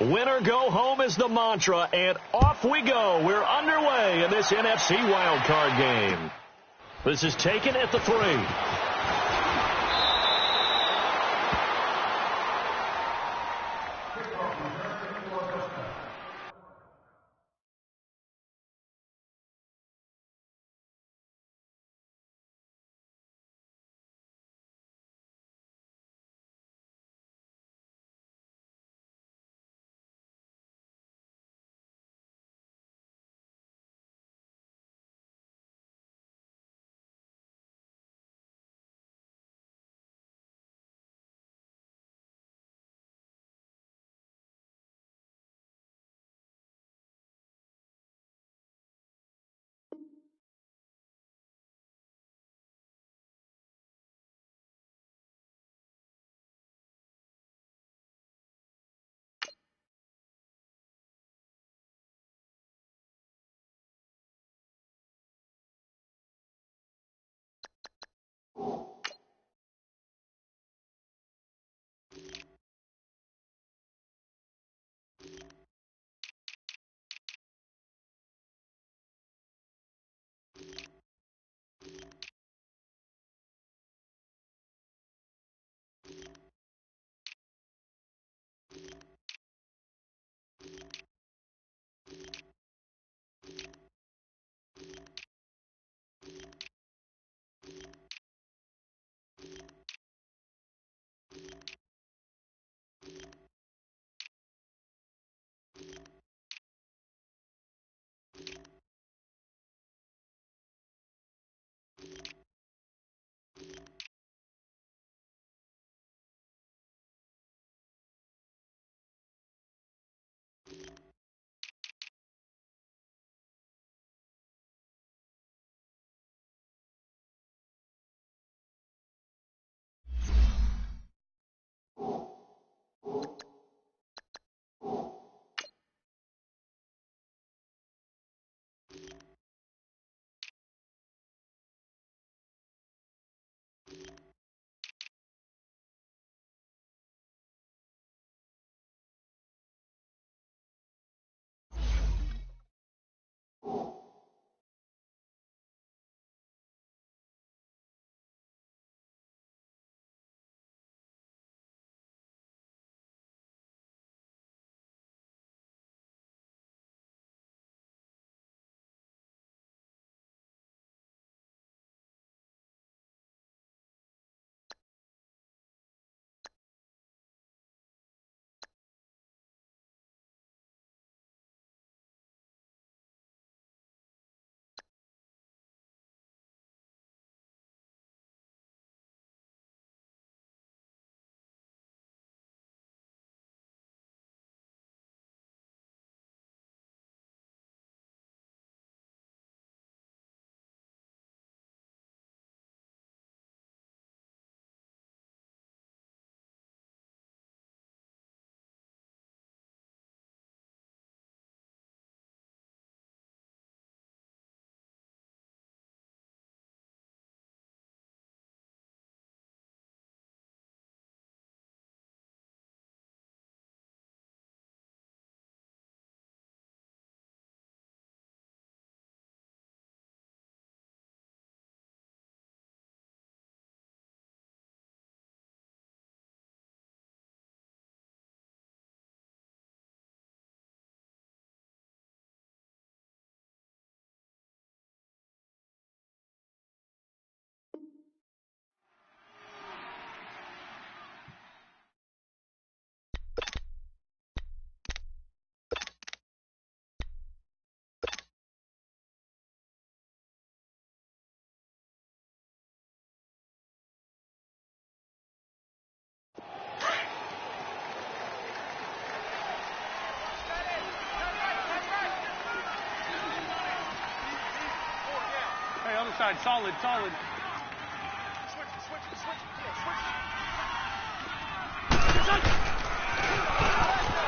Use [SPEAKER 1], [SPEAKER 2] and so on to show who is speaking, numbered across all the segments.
[SPEAKER 1] Win or go home is the mantra, and off we go. We're underway in this NFC wildcard game. This is taken at the 3.
[SPEAKER 2] Side, solid.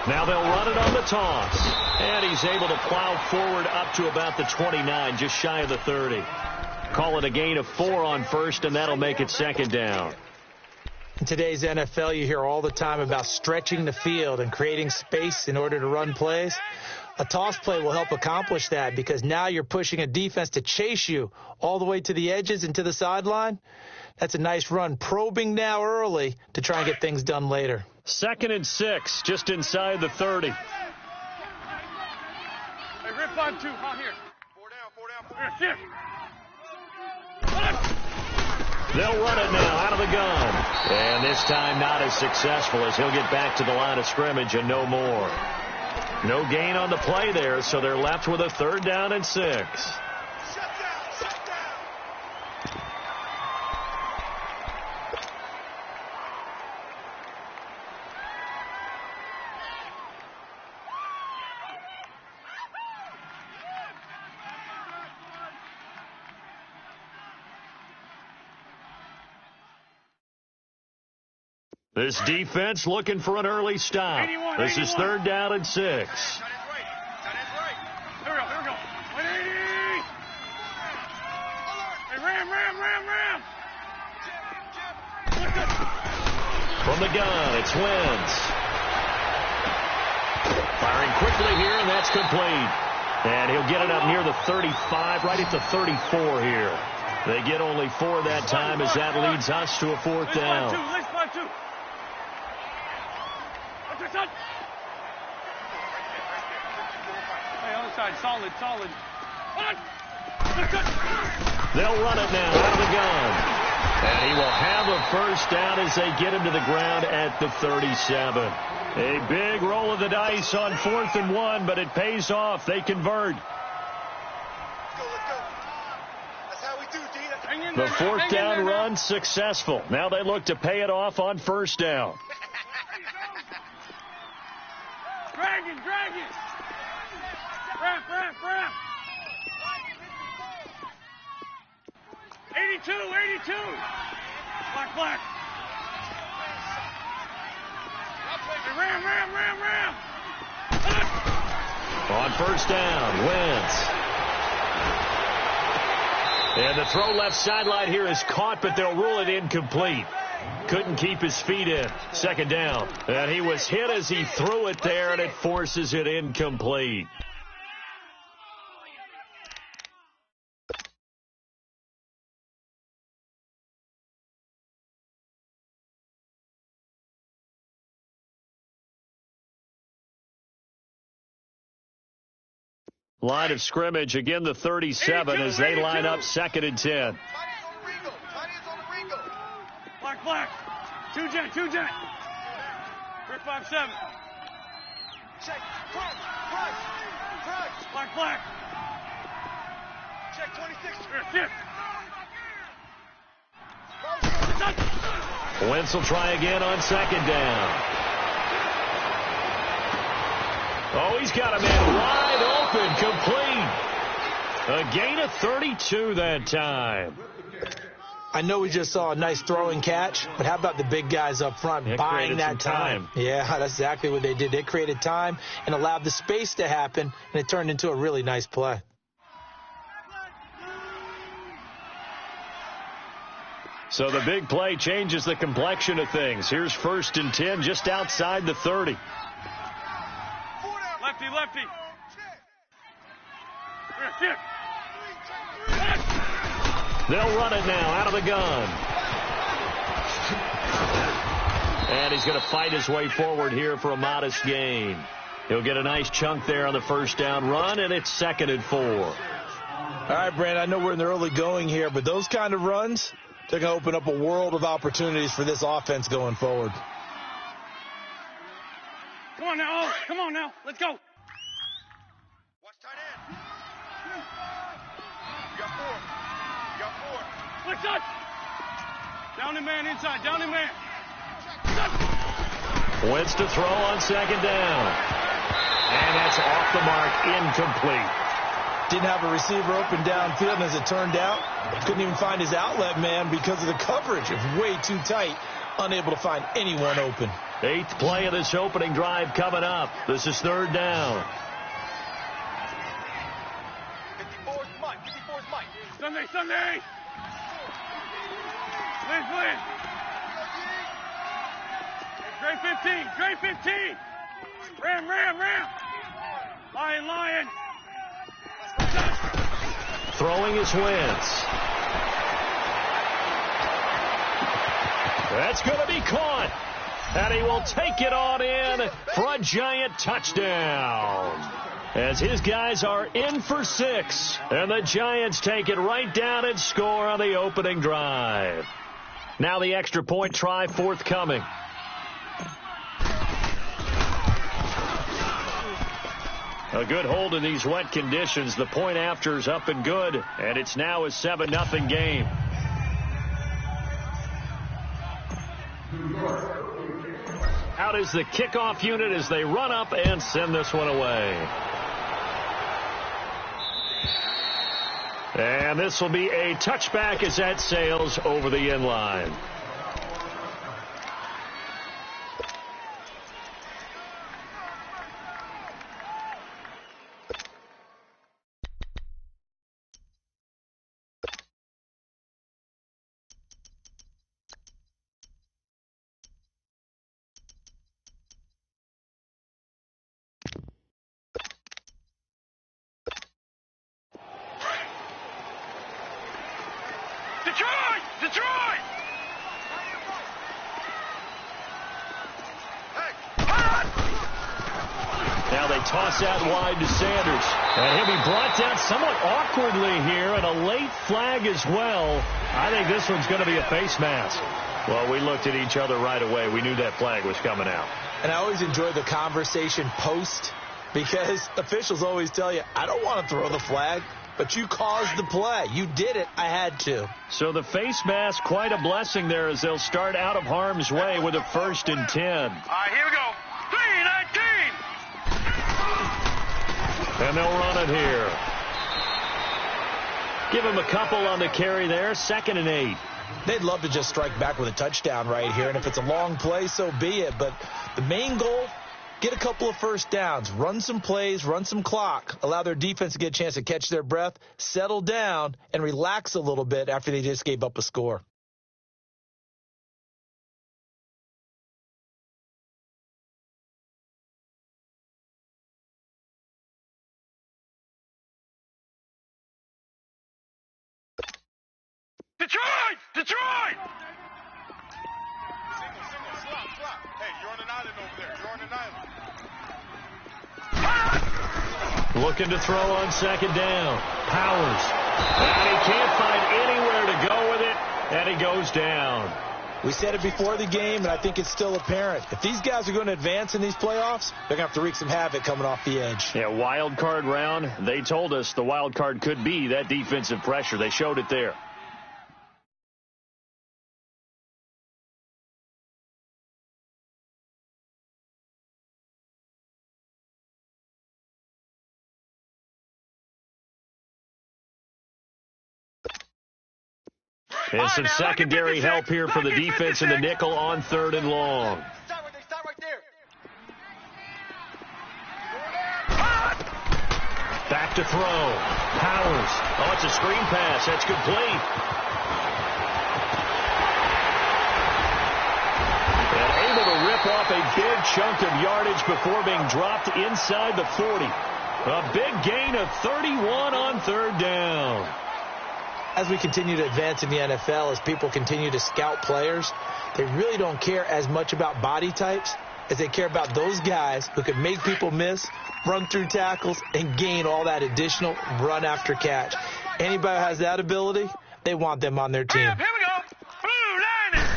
[SPEAKER 1] Now they'll run it on the toss. And he's able to plow forward up to about the 29, just shy of the 30. Call it a gain of 4 on first, and that'll make it second down.
[SPEAKER 2] In today's NFL, you hear all the time about stretching the field and creating space in order to run plays. A toss play will help accomplish that because now you're pushing a defense to chase you all the way to the edges and to the sideline. That's a nice run, probing now early to try and get things done later.
[SPEAKER 1] 2nd and 6, just inside the 30.
[SPEAKER 3] Hey, rip on 2, on here. 4 down. Here.
[SPEAKER 1] They'll run it now out of the gun. And this time not as successful as he'll get back to the line of scrimmage and no more. No gain on the play there, so they're left with a 3rd down and 6. This defense looking for an early stop. This is 3rd down and 6.
[SPEAKER 3] Here we go. 180. Hey, ram.
[SPEAKER 1] From the gun, it's Wentz. Firing quickly here, and that's complete. And he'll get it up near the 35, right at the 34 here. They get only 4 that time as that leads us to a 4th down.
[SPEAKER 3] Let's find 2. Hey, other side, solid.
[SPEAKER 1] They'll run it now out of the gun. And he will have a 1st down as they get him to the ground at the 37. A big roll of the dice on 4th and 1, but it pays off. They convert.
[SPEAKER 3] Let's go. That's how we do, D.
[SPEAKER 1] The 4th down run successful. Now they look to pay it off on 1st down.
[SPEAKER 3] Drag it. Wrap. 82. Black. Ram.
[SPEAKER 1] On 1st down, Wentz. And the throw left sideline here is caught, but they'll rule it incomplete. Couldn't keep his feet in. 2nd down. And he was hit as he threw it there, and it forces it incomplete. Line of scrimmage, again the 37 as they line up 2nd and 10.
[SPEAKER 3] Black. 2 jet. Rip 5-7. Check. Crunch. Black. Check 26.
[SPEAKER 1] Wentz will try again on 2nd down. Oh, he's got a man wide open, complete. A gain of 32 that time.
[SPEAKER 2] I know we just saw a nice throw and catch, but how about the big guys up front buying that time? Yeah, that's exactly what they did. They created time and allowed the space to happen, and it turned into a really nice play.
[SPEAKER 1] So the big play changes the complexion of things. Here's 1st and 10 just outside the 30.
[SPEAKER 3] Lefty.
[SPEAKER 1] They'll run it now out of the gun. And he's going to fight his way forward here for a modest gain. He'll get a nice chunk there on the 1st down run, and it's 2nd and 4.
[SPEAKER 2] All right, Brandon, I know we're in the early going here, but those kind of runs, they're going to open up a world of opportunities for this offense going forward.
[SPEAKER 3] Come on now. Let's go. Watch tight end. You got 4. Flick touch. Down and man inside.
[SPEAKER 1] Wentz to throw on 2nd down. And that's off the mark, incomplete.
[SPEAKER 2] Didn't have a receiver open downfield, and as it turned out, couldn't even find his outlet man because of the coverage. It was way too tight, unable to find anyone open.
[SPEAKER 1] 8th play of this opening drive coming up. This is 3rd down.
[SPEAKER 3] 54's Mike. Sunday. Liz. Gray 15. Gray 15. Ram. Lion.
[SPEAKER 1] Throwing his Wentz. That's going to be caught. And he will take it on in for a Giant touchdown. As his guys are in for 6. And the Giants take it right down and score on the opening drive. Now the extra point try forthcoming. A good hold in these wet conditions. The point after is up and good. And it's now a 7-0 game. Out is the kickoff unit as they run up and send this one away. And this will be a touchback as that sails over the end line.
[SPEAKER 3] Detroit!
[SPEAKER 1] Now they toss out wide to Sanders. And he'll be brought down somewhat awkwardly here, and a late flag as well. I think this one's going to be a face mask. Well, we looked at each other right away. We knew that flag was coming out.
[SPEAKER 2] And I always enjoy the conversation post, because officials always tell you, I don't want to throw the flag, but you caused the play. You did it. I had to.
[SPEAKER 1] So the face mask, quite a blessing there as they'll start out of harm's way with a 1st and 10.
[SPEAKER 3] All right, here we go. 3-19.
[SPEAKER 1] And they'll run it here. Give him a couple on the carry there. 2nd and 8.
[SPEAKER 2] They'd love to just strike back with a touchdown right here, and if it's a long play, so be it. But the main goal, get a couple of first downs, run some plays, run some clock, allow their defense to get a chance to catch their breath, settle down, and relax a little bit after they just gave up a score.
[SPEAKER 3] Detroit! Single, slop. Hey, you're on an island over there.
[SPEAKER 1] Looking to throw on 2nd down. Powers. And he can't find anywhere to go with it, and he goes down.
[SPEAKER 2] We said it before the game, and I think it's still apparent. If these guys are going to advance in these playoffs, they're going to have to wreak some havoc coming off the edge.
[SPEAKER 1] Yeah, wild card round. They told us the wild card could be that defensive pressure. They showed it there. And some secondary help here for the defense in the nickel on 3rd and long.
[SPEAKER 3] Stop right there.
[SPEAKER 1] Back to throw. Powers. Oh, it's a screen pass. That's complete. And able to rip off a big chunk of yardage before being dropped inside the 40. A big gain of 31 on 3rd down.
[SPEAKER 2] As we continue to advance in the NFL, as people continue to scout players, they really don't care as much about body types as they care about those guys who can make people miss, run through tackles, and gain all that additional run after catch. Anybody who has that ability, they want them on their team.
[SPEAKER 3] Here we go. Blue Liners.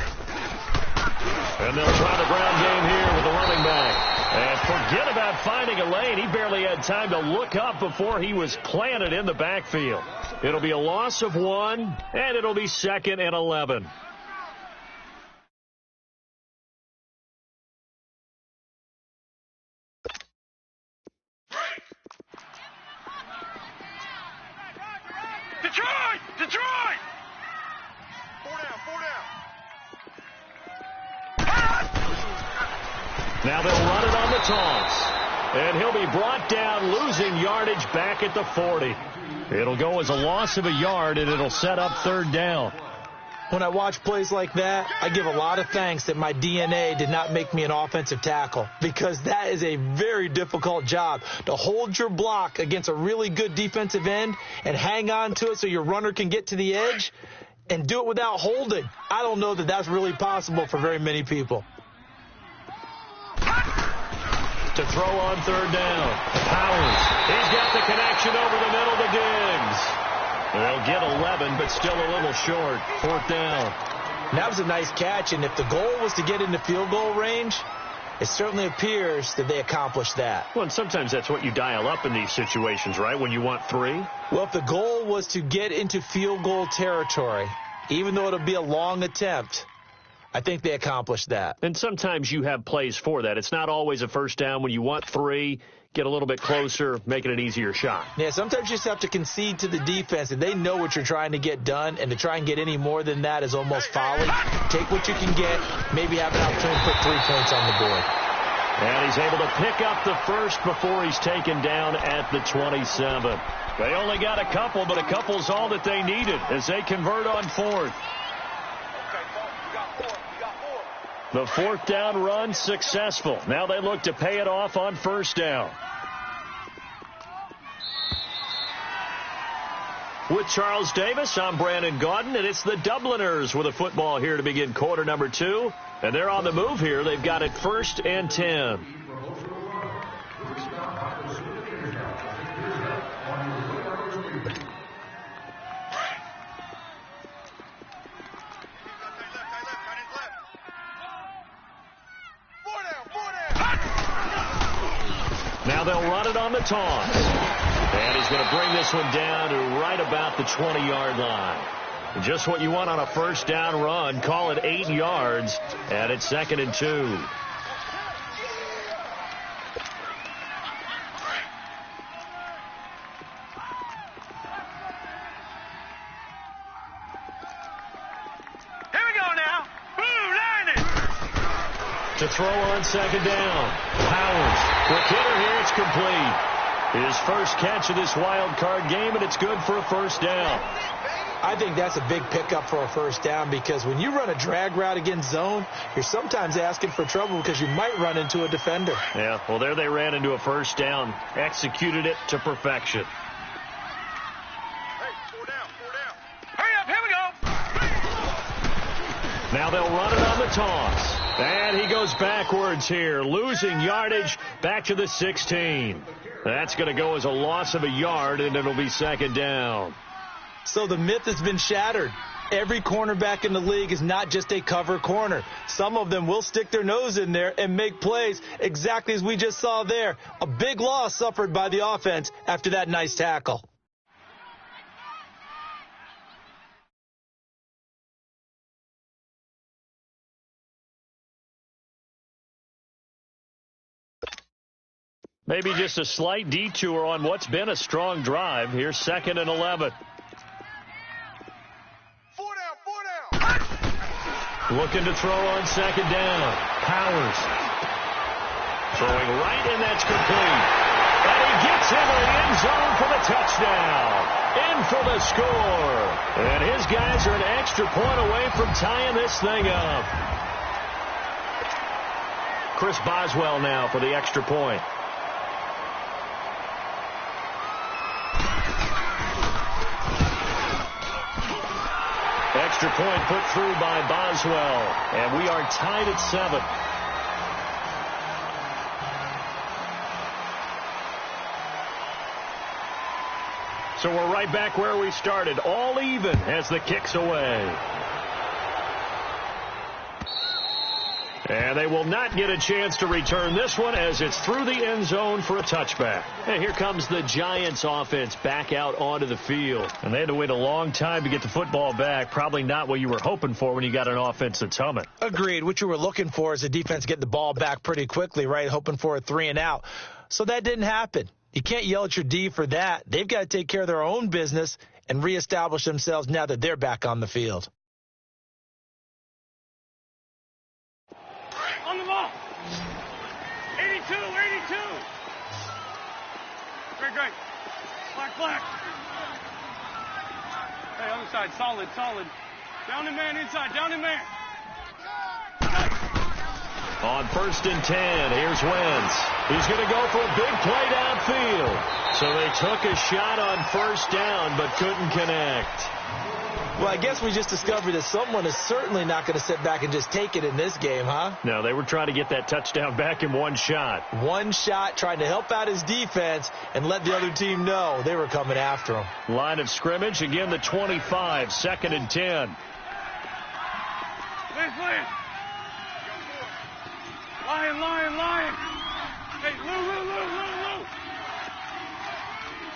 [SPEAKER 1] And they'll try the ground game here with the running back. And forget about finding a lane. He barely had time to look up before he was planted in the backfield. It'll be a loss of 1, and it'll be 2nd and 11.
[SPEAKER 3] Detroit! 4 down.
[SPEAKER 1] Now they'll run it on the toss. And he'll be brought down, losing yardage back at the 40. It'll go as a loss of a yard, and it'll set up 3rd down.
[SPEAKER 2] When I watch plays like that, I give a lot of thanks that my DNA did not make me an offensive tackle, because that is a very difficult job, to hold your block against a really good defensive end and hang on to it so your runner can get to the edge and do it without holding. I don't know that that's really possible for very many people.
[SPEAKER 1] To throw on third down. Powers. He's got the connection over the middle to Diggs. They'll get 11, but still a little short. Fourth down.
[SPEAKER 2] That was a nice catch, and if the goal was to get into field goal range, it certainly appears that they accomplished that.
[SPEAKER 1] Well, and sometimes that's what you dial up in these situations, right, when you want 3?
[SPEAKER 2] Well, if the goal was to get into field goal territory, even though it'll be a long attempt, I think they accomplished that.
[SPEAKER 1] And sometimes you have plays for that. It's not always a first down. When you want 3, get a little bit closer, make it an easier shot.
[SPEAKER 2] Yeah, sometimes you just have to concede to the defense, and they know what you're trying to get done, and to try and get any more than that is almost folly. Take what you can get, maybe have an opportunity to put 3 points on the board.
[SPEAKER 1] And he's able to pick up the first before he's taken down at the 27. They only got a couple, but a couple's all that they needed as they convert on fourth. The fourth down run successful. Now they look to pay it off on first down. With Charles Davis, I'm Brandon Gaudin, and it's the Dubliners with a football here to begin quarter number 2. And they're on the move here. They've got it 1st and 10. Now they'll run it on the toss. And he's going to bring this one down to right about the 20-yard line. Just what you want on a first down run. Call it 8 yards, and it's 2nd and 2.
[SPEAKER 3] Here we go now. Blue Lightning.
[SPEAKER 1] To throw on 2nd down. Powers. Quick hitter here. It's complete. His first catch of this wild card game, and it's good for a first down.
[SPEAKER 2] I think that's a big pickup for a first down, because when you run a drag route against zone, you're sometimes asking for trouble because you might run into a defender.
[SPEAKER 1] Yeah, well, there they ran into a first down. Executed it to perfection.
[SPEAKER 3] Hey, 4 down. Hurry up, here we go.
[SPEAKER 1] Now they'll run it on the toss. And he goes backwards here, losing yardage back to the 16. That's going to go as a loss of a yard, and it'll be 2nd down.
[SPEAKER 2] So the myth has been shattered. Every cornerback in the league is not just a cover corner. Some of them will stick their nose in there and make plays exactly as we just saw there. A big loss suffered by the offense after that nice tackle.
[SPEAKER 1] Maybe just a slight detour on what's been a strong drive. Here's 2nd and 11.
[SPEAKER 3] 4 down.
[SPEAKER 1] Looking to throw on 2nd down. Powers. Throwing right, and that's complete. And he gets into the end zone for the touchdown. In for the score. And his guys are an extra point away from tying this thing up. Chris Boswell now for the extra point. Extra point put through by Boswell. And we are tied at 7. So we're right back where we started. All even as the kick's away. And they will not get a chance to return this one as it's through the end zone for a touchback. And here comes the Giants offense back out onto the field. And they had to wait a long time to get the football back. Probably not what you were hoping for when you got an offense that's humming.
[SPEAKER 2] Agreed. What you were looking for is the defense get the ball back pretty quickly, right? Hoping for a 3 and out. So that didn't happen. You can't yell at your D for that. They've got to take care of their own business and reestablish themselves now that they're back on the field.
[SPEAKER 3] On the ball. 82. Great. Black. Hey, other side. Solid. Down the man inside. Down the man.
[SPEAKER 1] On 1st and 10, here's Wentz. He's going to go for a big play downfield. So they took a shot on 1st down, but couldn't connect.
[SPEAKER 2] Well, I guess we just discovered that someone is certainly not going to sit back and just take it in this game, huh?
[SPEAKER 1] No, they were trying to get that touchdown back in one shot.
[SPEAKER 2] One shot, trying to help out his defense and let the other team know they were coming after him.
[SPEAKER 1] Line of scrimmage, again the 25, 2nd and 10.
[SPEAKER 3] Lion. Lion. Hey, Lou.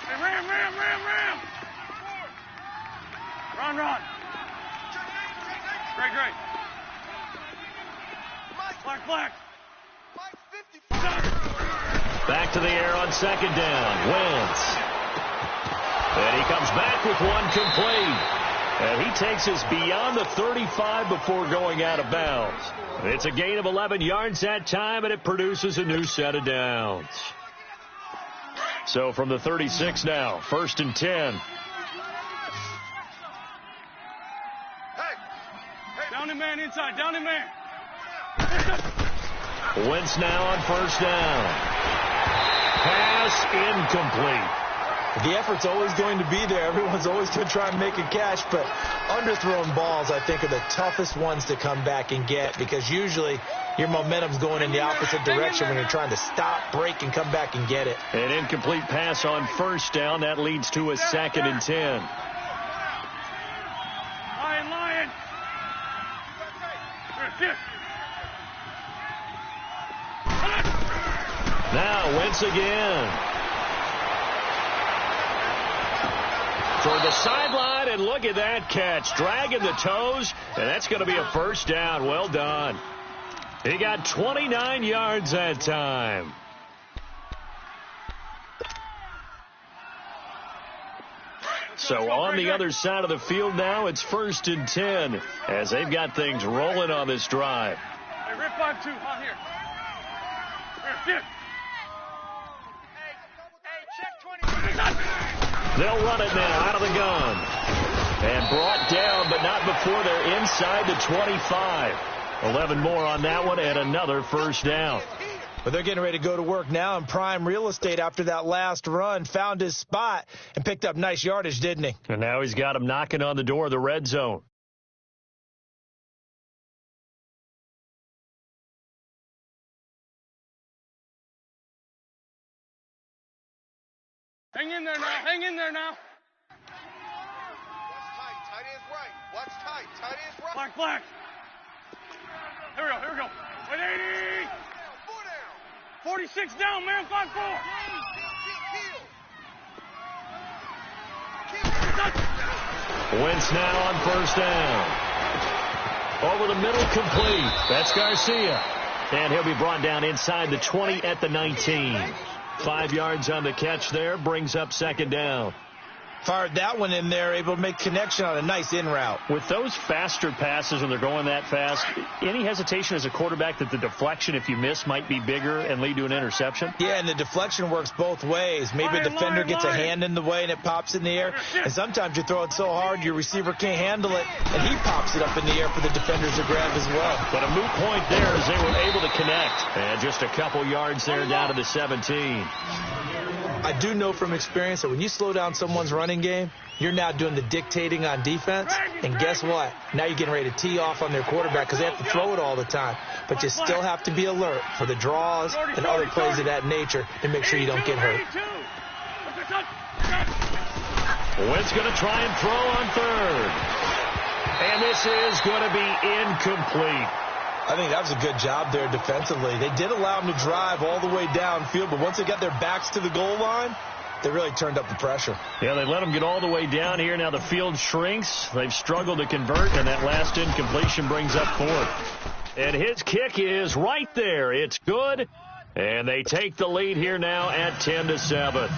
[SPEAKER 3] Hey, Ram. Run. Great. Black.
[SPEAKER 1] Back to the air on 2nd down. Wentz. And he comes back with one complete. And he takes us beyond the 35 before going out of bounds. It's a gain of 11 yards that time, and it produces a new set of downs. So from the 36 now, 1st and 10.
[SPEAKER 3] Down the man inside. Down the man.
[SPEAKER 1] Wentz now on 1st down. Pass incomplete.
[SPEAKER 2] The effort's always going to be there. Everyone's always going to try and make a catch, but underthrown balls, I think, are the toughest ones to come back and get because usually your momentum's going in the opposite direction when you're trying to stop, break, and come back and get it.
[SPEAKER 1] An incomplete pass on 1st down. That leads to a 2nd and 10.
[SPEAKER 3] Lion.
[SPEAKER 1] Now Wentz again. For the sideline, and look at that catch. Dragging the toes, and that's going to be a 1st down. Well done. He got 29 yards that time. So on the other side of the field now, it's 1st and 10 as they've got things rolling on this drive.
[SPEAKER 3] Hey, Rip 5-2, on here. Here. Hey, check 20.
[SPEAKER 1] They'll run it now out of the gun. And brought down, but not before they're inside the 25. 11 more on that one, and another 1st down.
[SPEAKER 2] But they're getting ready to go to work now in prime real estate after that last run. Found his spot and picked up nice yardage, didn't he?
[SPEAKER 1] And now he's got him knocking on the door of the red zone.
[SPEAKER 3] Hang in there now.
[SPEAKER 4] Watch tight. Tight ends right.
[SPEAKER 3] Black. Here we go. Wait, 80. 46 down, man. 5-4.
[SPEAKER 1] Wentz now on 1st down. Over the middle, complete. That's Garcia. And he'll be brought down inside the 20 at the 19. 5 yards on the catch there, brings up 2nd down.
[SPEAKER 2] Fired that one in there, able to make connection on a nice in route.
[SPEAKER 1] With those faster passes when they're going that fast, any hesitation as a quarterback that the deflection, if you miss, might be bigger and lead to an interception?
[SPEAKER 2] Yeah, and the deflection works both ways. Maybe a defender gets a hand in the way and it pops in the air. And sometimes you throw it so hard your receiver can't handle it, and he pops it up in the air for the defenders to grab as well.
[SPEAKER 1] But a moot point there as they were able to connect. And just a couple yards there down to the 17.
[SPEAKER 2] I do know from experience that when you slow down someone's running game, you're now doing the dictating on defense. And guess what? Now you're getting ready to tee off on their quarterback because they have to throw it all the time. But you still have to be alert for the draws and other plays of that nature to make sure you don't get hurt.
[SPEAKER 1] Wentz going to try and throw on 3rd. And this is going to be incomplete.
[SPEAKER 2] I think that was a good job there defensively. They did allow them to drive all the way downfield, but once they got their backs to the goal line, they really turned up the pressure.
[SPEAKER 1] Yeah, they let them get all the way down here. Now the field shrinks. They've struggled to convert, and that last incompletion brings up 4th. And his kick is right there. It's good, and they take the lead here now at 10-7.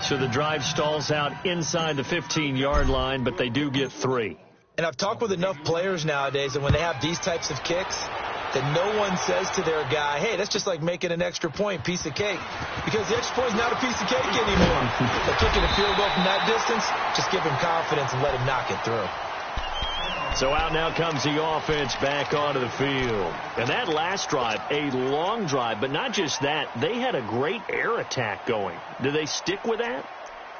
[SPEAKER 1] So the drive stalls out inside the 15-yard line, but they do get 3.
[SPEAKER 2] And I've talked with enough players nowadays that when they have these types of kicks, that no one says to their guy, hey, that's just like making an extra point, piece of cake. Because the extra point is not a piece of cake anymore. They're kicking a field goal from that distance, just give him confidence and let him knock it through.
[SPEAKER 1] So out now comes the offense back onto the field. And that last drive, a long drive, but not just that, they had a great air attack going. Do they stick with that?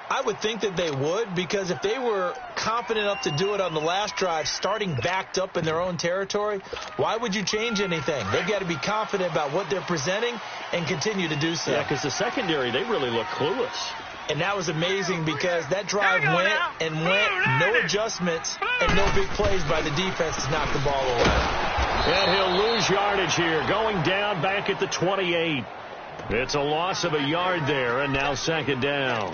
[SPEAKER 2] I would think that they would, because if they were confident enough to do it on the last drive, starting backed up in their own territory, why would you change anything? They've got to be confident about what they're presenting and continue to do so.
[SPEAKER 1] Yeah, because the secondary, they really look clueless.
[SPEAKER 2] And that was amazing because that drive went, no adjustments, and no big plays by the defense to knock the ball away.
[SPEAKER 1] And he'll lose yardage here, going down back at the 28. It's a loss of a yard there, and now second down.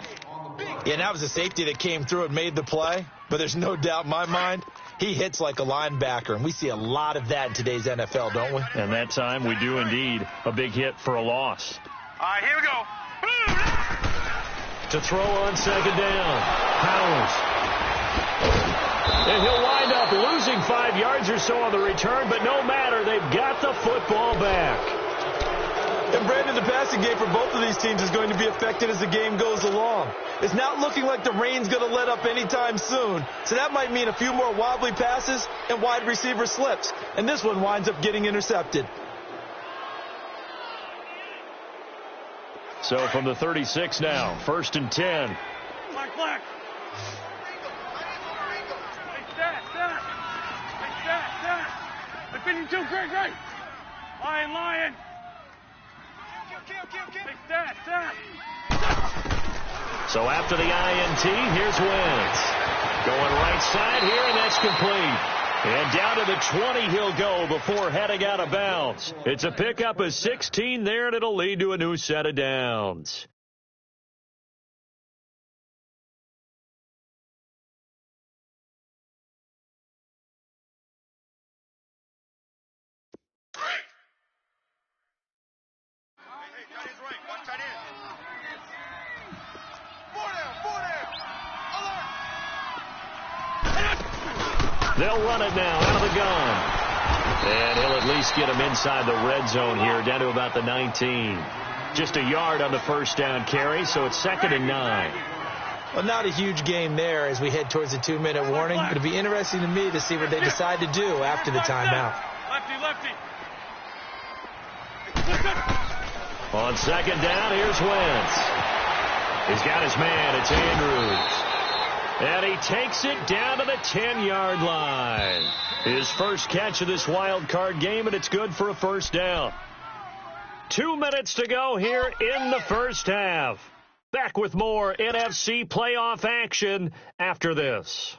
[SPEAKER 2] Yeah, and that was a safety that came through and made the play, but there's no doubt in my mind he hits like a linebacker, and we see a lot of that in today's NFL, don't we?
[SPEAKER 1] And that time we do indeed a big hit for a loss.
[SPEAKER 3] All right, here we go.
[SPEAKER 1] To throw on second down, Powers. And he'll wind up losing 5 yards or so on the return, but no matter, they've got the football back.
[SPEAKER 2] And Brandon, the passing game for both of these teams is going to be affected as the game goes along. It's not looking like the rain's going to let up anytime soon, so that might mean a few more wobbly passes and wide receiver slips, and this one winds up getting intercepted.
[SPEAKER 1] So from the 36 now, 1st and 10.
[SPEAKER 3] Black. Hey, stat. They're fitting too. Great. Lion. Hey, stat.
[SPEAKER 1] So after the INT, here's Wentz. Going right side here, and that's complete. And down to the 20 he'll go before heading out of bounds. It's a pickup of 16 there, and it'll lead to a new set of downs. They'll run it now out of the gun. And he'll at least get him inside the red zone here, down to about the 19. Just a yard on the first down carry, so it's 2nd and 9.
[SPEAKER 2] Well, not a huge gain there as we head towards the 2-minute warning. It'll be interesting to me to see what they decide to do after the timeout.
[SPEAKER 3] Lefty.
[SPEAKER 1] On second down, here's Wentz. He's got his man. It's Andrews. And he takes it down to the 10-yard line. His first catch of this wild card game, and it's good for a first down. 2 minutes to go here in the first half. Back with more NFC playoff action after this.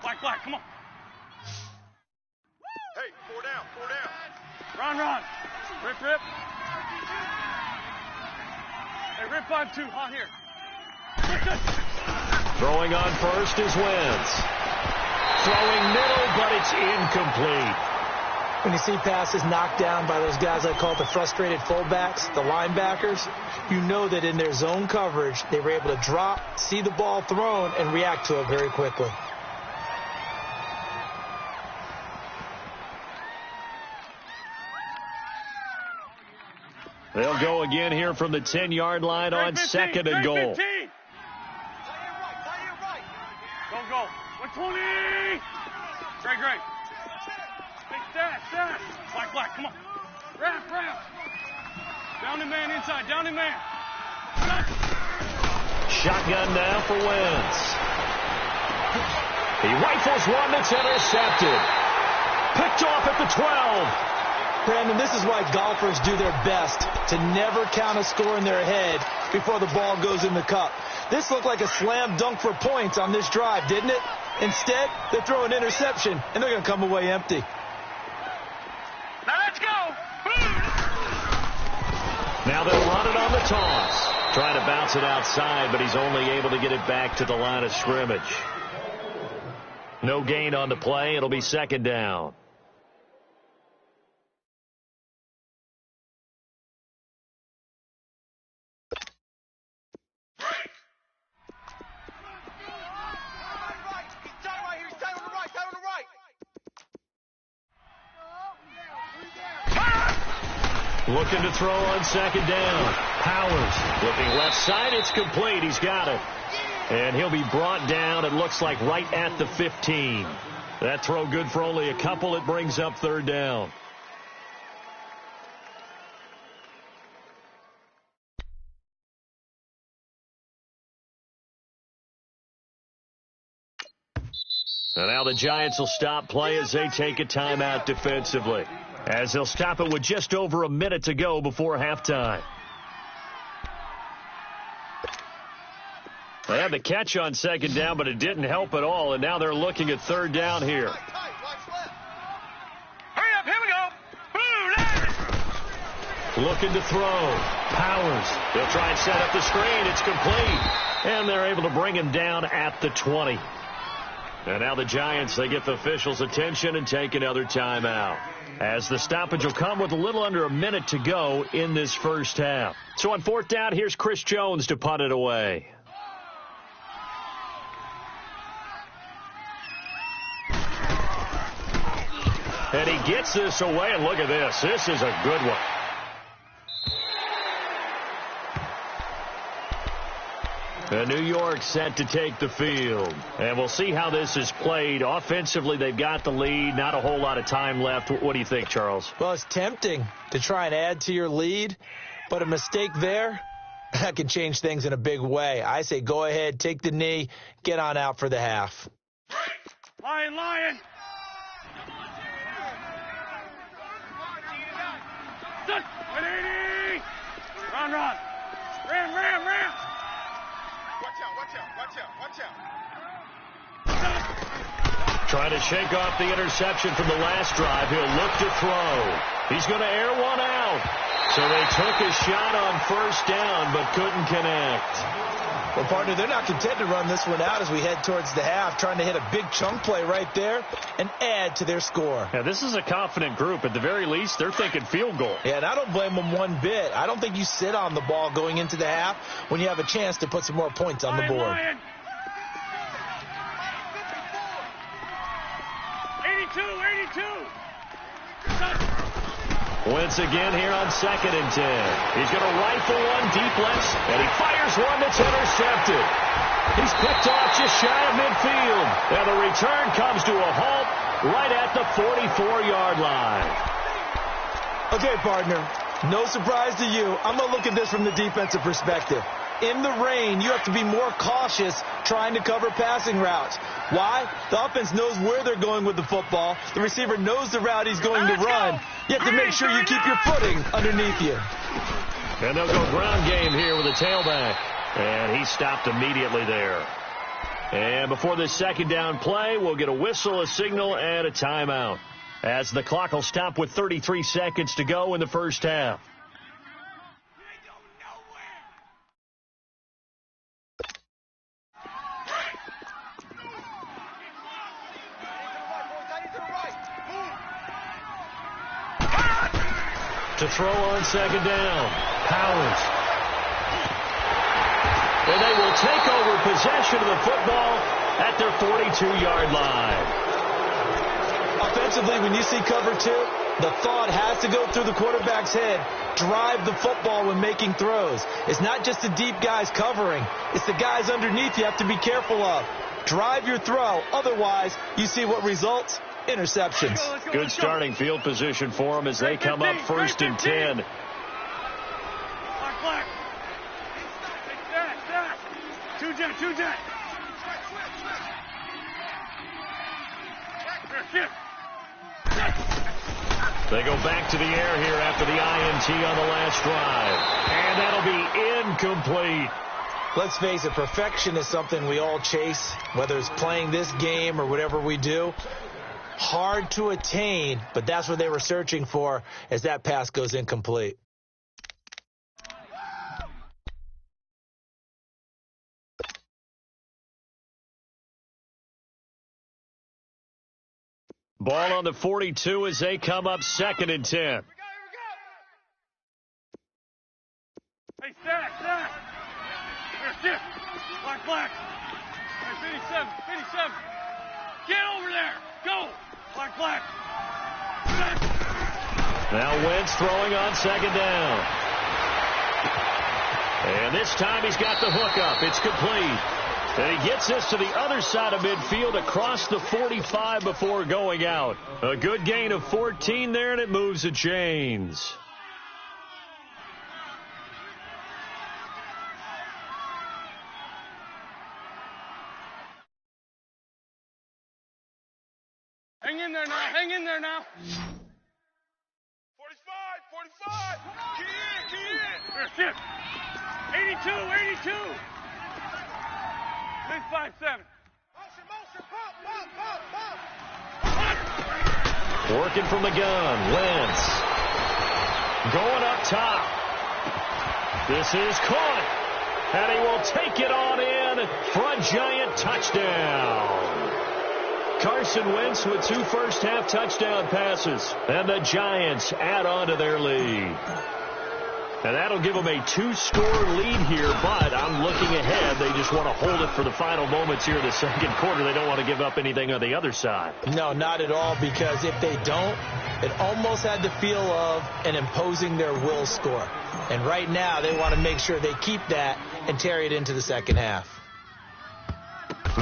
[SPEAKER 3] Black, come on.
[SPEAKER 4] Hey, 4 down.
[SPEAKER 3] Run. Rip. Hey, rip 5-2, hot here.
[SPEAKER 1] Throwing on first is Wentz. Throwing middle, but it's incomplete.
[SPEAKER 2] When you see passes knocked down by those guys I call the frustrated fullbacks, the linebackers, you know that in their zone coverage, they were able to drop, see the ball thrown, and react to it very quickly.
[SPEAKER 1] They'll go again here from the 10-yard line on 2nd and goal.
[SPEAKER 3] Go. 120. Great. Hey, stat. Black, come on. Wrap. Down the man inside,
[SPEAKER 1] Shotgun now for Wentz. He rifles one that's intercepted. Picked off at the 12.
[SPEAKER 2] Brandon, this is why golfers do their best to never count a score in their head before the ball goes in the cup. This looked like a slam dunk for points on this drive, didn't it? Instead, they're throwing interception, and they're going to come away empty.
[SPEAKER 3] Now let's go.
[SPEAKER 1] Now they'll run it on the toss. Trying to bounce it outside, but he's only able to get it back to the line of scrimmage. No gain on the play. It'll be 2nd down. Looking to throw on 2nd down. Powers looking left side. It's complete. He's got it. And he'll be brought down, it looks like, right at the 15. That throw good for only a couple. It brings up third down. And now the Giants will stop play as they take a timeout defensively, as they'll stop it with just over a minute to go before halftime. They had the catch on second down, but it didn't help at all, and now they're looking at third down here.
[SPEAKER 3] Hurry up, here we go.
[SPEAKER 1] Looking to throw. Powers. They'll try and set up the screen. It's complete. And they're able to bring him down at the 20. And now the Giants, they get the officials' attention and take another timeout, as the stoppage will come with a little under a minute to go in this first half. So on fourth down, here's Chris Jones to punt it away. And he gets this away, and look at this. This is a good one. And New York set to take the field. And we'll see how this is played. Offensively, they've got the lead. Not a whole lot of time left. What do you think, Charles?
[SPEAKER 2] Well, it's tempting to try and add to your lead, but a mistake there, that can change things in a big way. I say go ahead, take the knee, get on out for the half.
[SPEAKER 3] Lion, lion. Run, run. Ram, ram, ram.
[SPEAKER 4] Watch out.
[SPEAKER 1] Trying to shake off the interception from the last drive. He'll look to throw. He's going to air one out. So they took a shot on first down, but couldn't connect.
[SPEAKER 2] Well, partner, they're not content to run this one out as we head towards the half, trying to hit a big chunk play right there and add to their score.
[SPEAKER 1] Yeah, this is a confident group. At the very least, they're thinking field goal.
[SPEAKER 2] Yeah, and I don't blame them one bit. I don't think you sit on the ball going into the half when you have a chance to put some more points on the board.
[SPEAKER 3] Lion. 82.
[SPEAKER 1] Wentz again here on 2nd and 10. He's going to rifle one deep left, and he fires one that's intercepted. He's picked off just shy of midfield, and the return comes to a halt right at the 44-yard line.
[SPEAKER 2] Okay, partner, no surprise to you. I'm going to look at this from the defensive perspective. In the rain, you have to be more cautious trying to cover passing routes. Why? The offense knows where they're going with the football. The receiver knows the route he's going to run. You have to make sure you keep your footing underneath you.
[SPEAKER 1] And they'll go ground game here with a tailback. And he stopped immediately there. And before this second down play, we'll get a whistle, a signal, and a timeout, as the clock will stop with 33 seconds to go in the first half. To throw on second down, Powers. And they will take over possession of the football at their 42-yard line.
[SPEAKER 2] Offensively, when you see cover two, the thought has to go through the quarterback's head. Drive the football when making throws. It's not just the deep guys covering. It's the guys underneath you have to be careful of. Drive your throw. Otherwise, you see what results? Interceptions.
[SPEAKER 1] Good starting field position for them as they come up 1st and 10.
[SPEAKER 3] Black. Two jet.
[SPEAKER 1] They go back to the air here after the INT on the last drive. And that'll be incomplete.
[SPEAKER 2] Let's face it, perfection is something we all chase, whether it's playing this game or whatever we do. Hard to attain, but that's what they were searching for as that pass goes incomplete.
[SPEAKER 1] Ball on the 42 as they come up 2nd and 10.
[SPEAKER 3] Here we go. Hey, stack. Here, shift. Black. Hey, 57. Get over there. Go. Black.
[SPEAKER 1] Now Wentz throwing on second down. And this time he's got the hook up. It's complete. And he gets this to the other side of midfield across the 45 before going out. A good gain of 14 there, and it moves the chains.
[SPEAKER 3] Hang in there now. Hang in there now.
[SPEAKER 4] 45. Key in.
[SPEAKER 3] Here, shift. 82. 657.
[SPEAKER 4] Motion. Pump.
[SPEAKER 1] Working from the gun. Wentz. Going up top. This is caught. And he will take it on in for a Giant touchdown. Carson Wentz with 2 first-half touchdown passes. And the Giants add on to their lead. And that'll give them a 2-score lead here, but I'm looking ahead. They just want to hold it for the final moments here in the second quarter. They don't want to give up anything on the other side.
[SPEAKER 2] No, not at all, because if they don't, it almost had the feel of an imposing their will score. And right now, they want to make sure they keep that and carry it into the second half.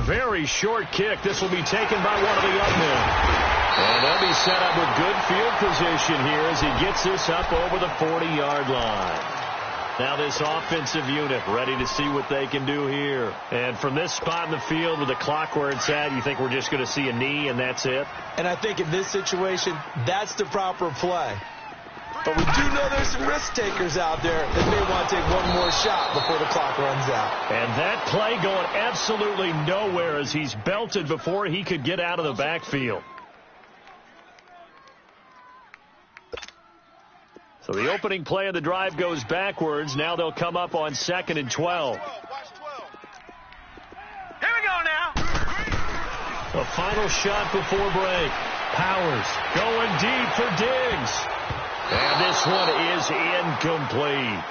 [SPEAKER 1] Very short kick. This will be taken by one of the young men. And they'll be set up with good field position here as he gets this up over the 40-yard line. Now this offensive unit ready to see what they can do here. And from this spot in the field with the clock where it's at, you think we're just going to see a knee and that's it?
[SPEAKER 2] And I think in this situation, that's the proper play. But we do know there's some risk takers out there that may want to take one more shot before the clock runs out.
[SPEAKER 1] And that play going absolutely nowhere as he's belted before he could get out of the backfield. So the opening play of the drive goes backwards. Now they'll come up on 2nd and 12.
[SPEAKER 4] Watch 12.
[SPEAKER 3] Here we go now.
[SPEAKER 1] A final shot before break. Powers going deep for Diggs. And this one is incomplete.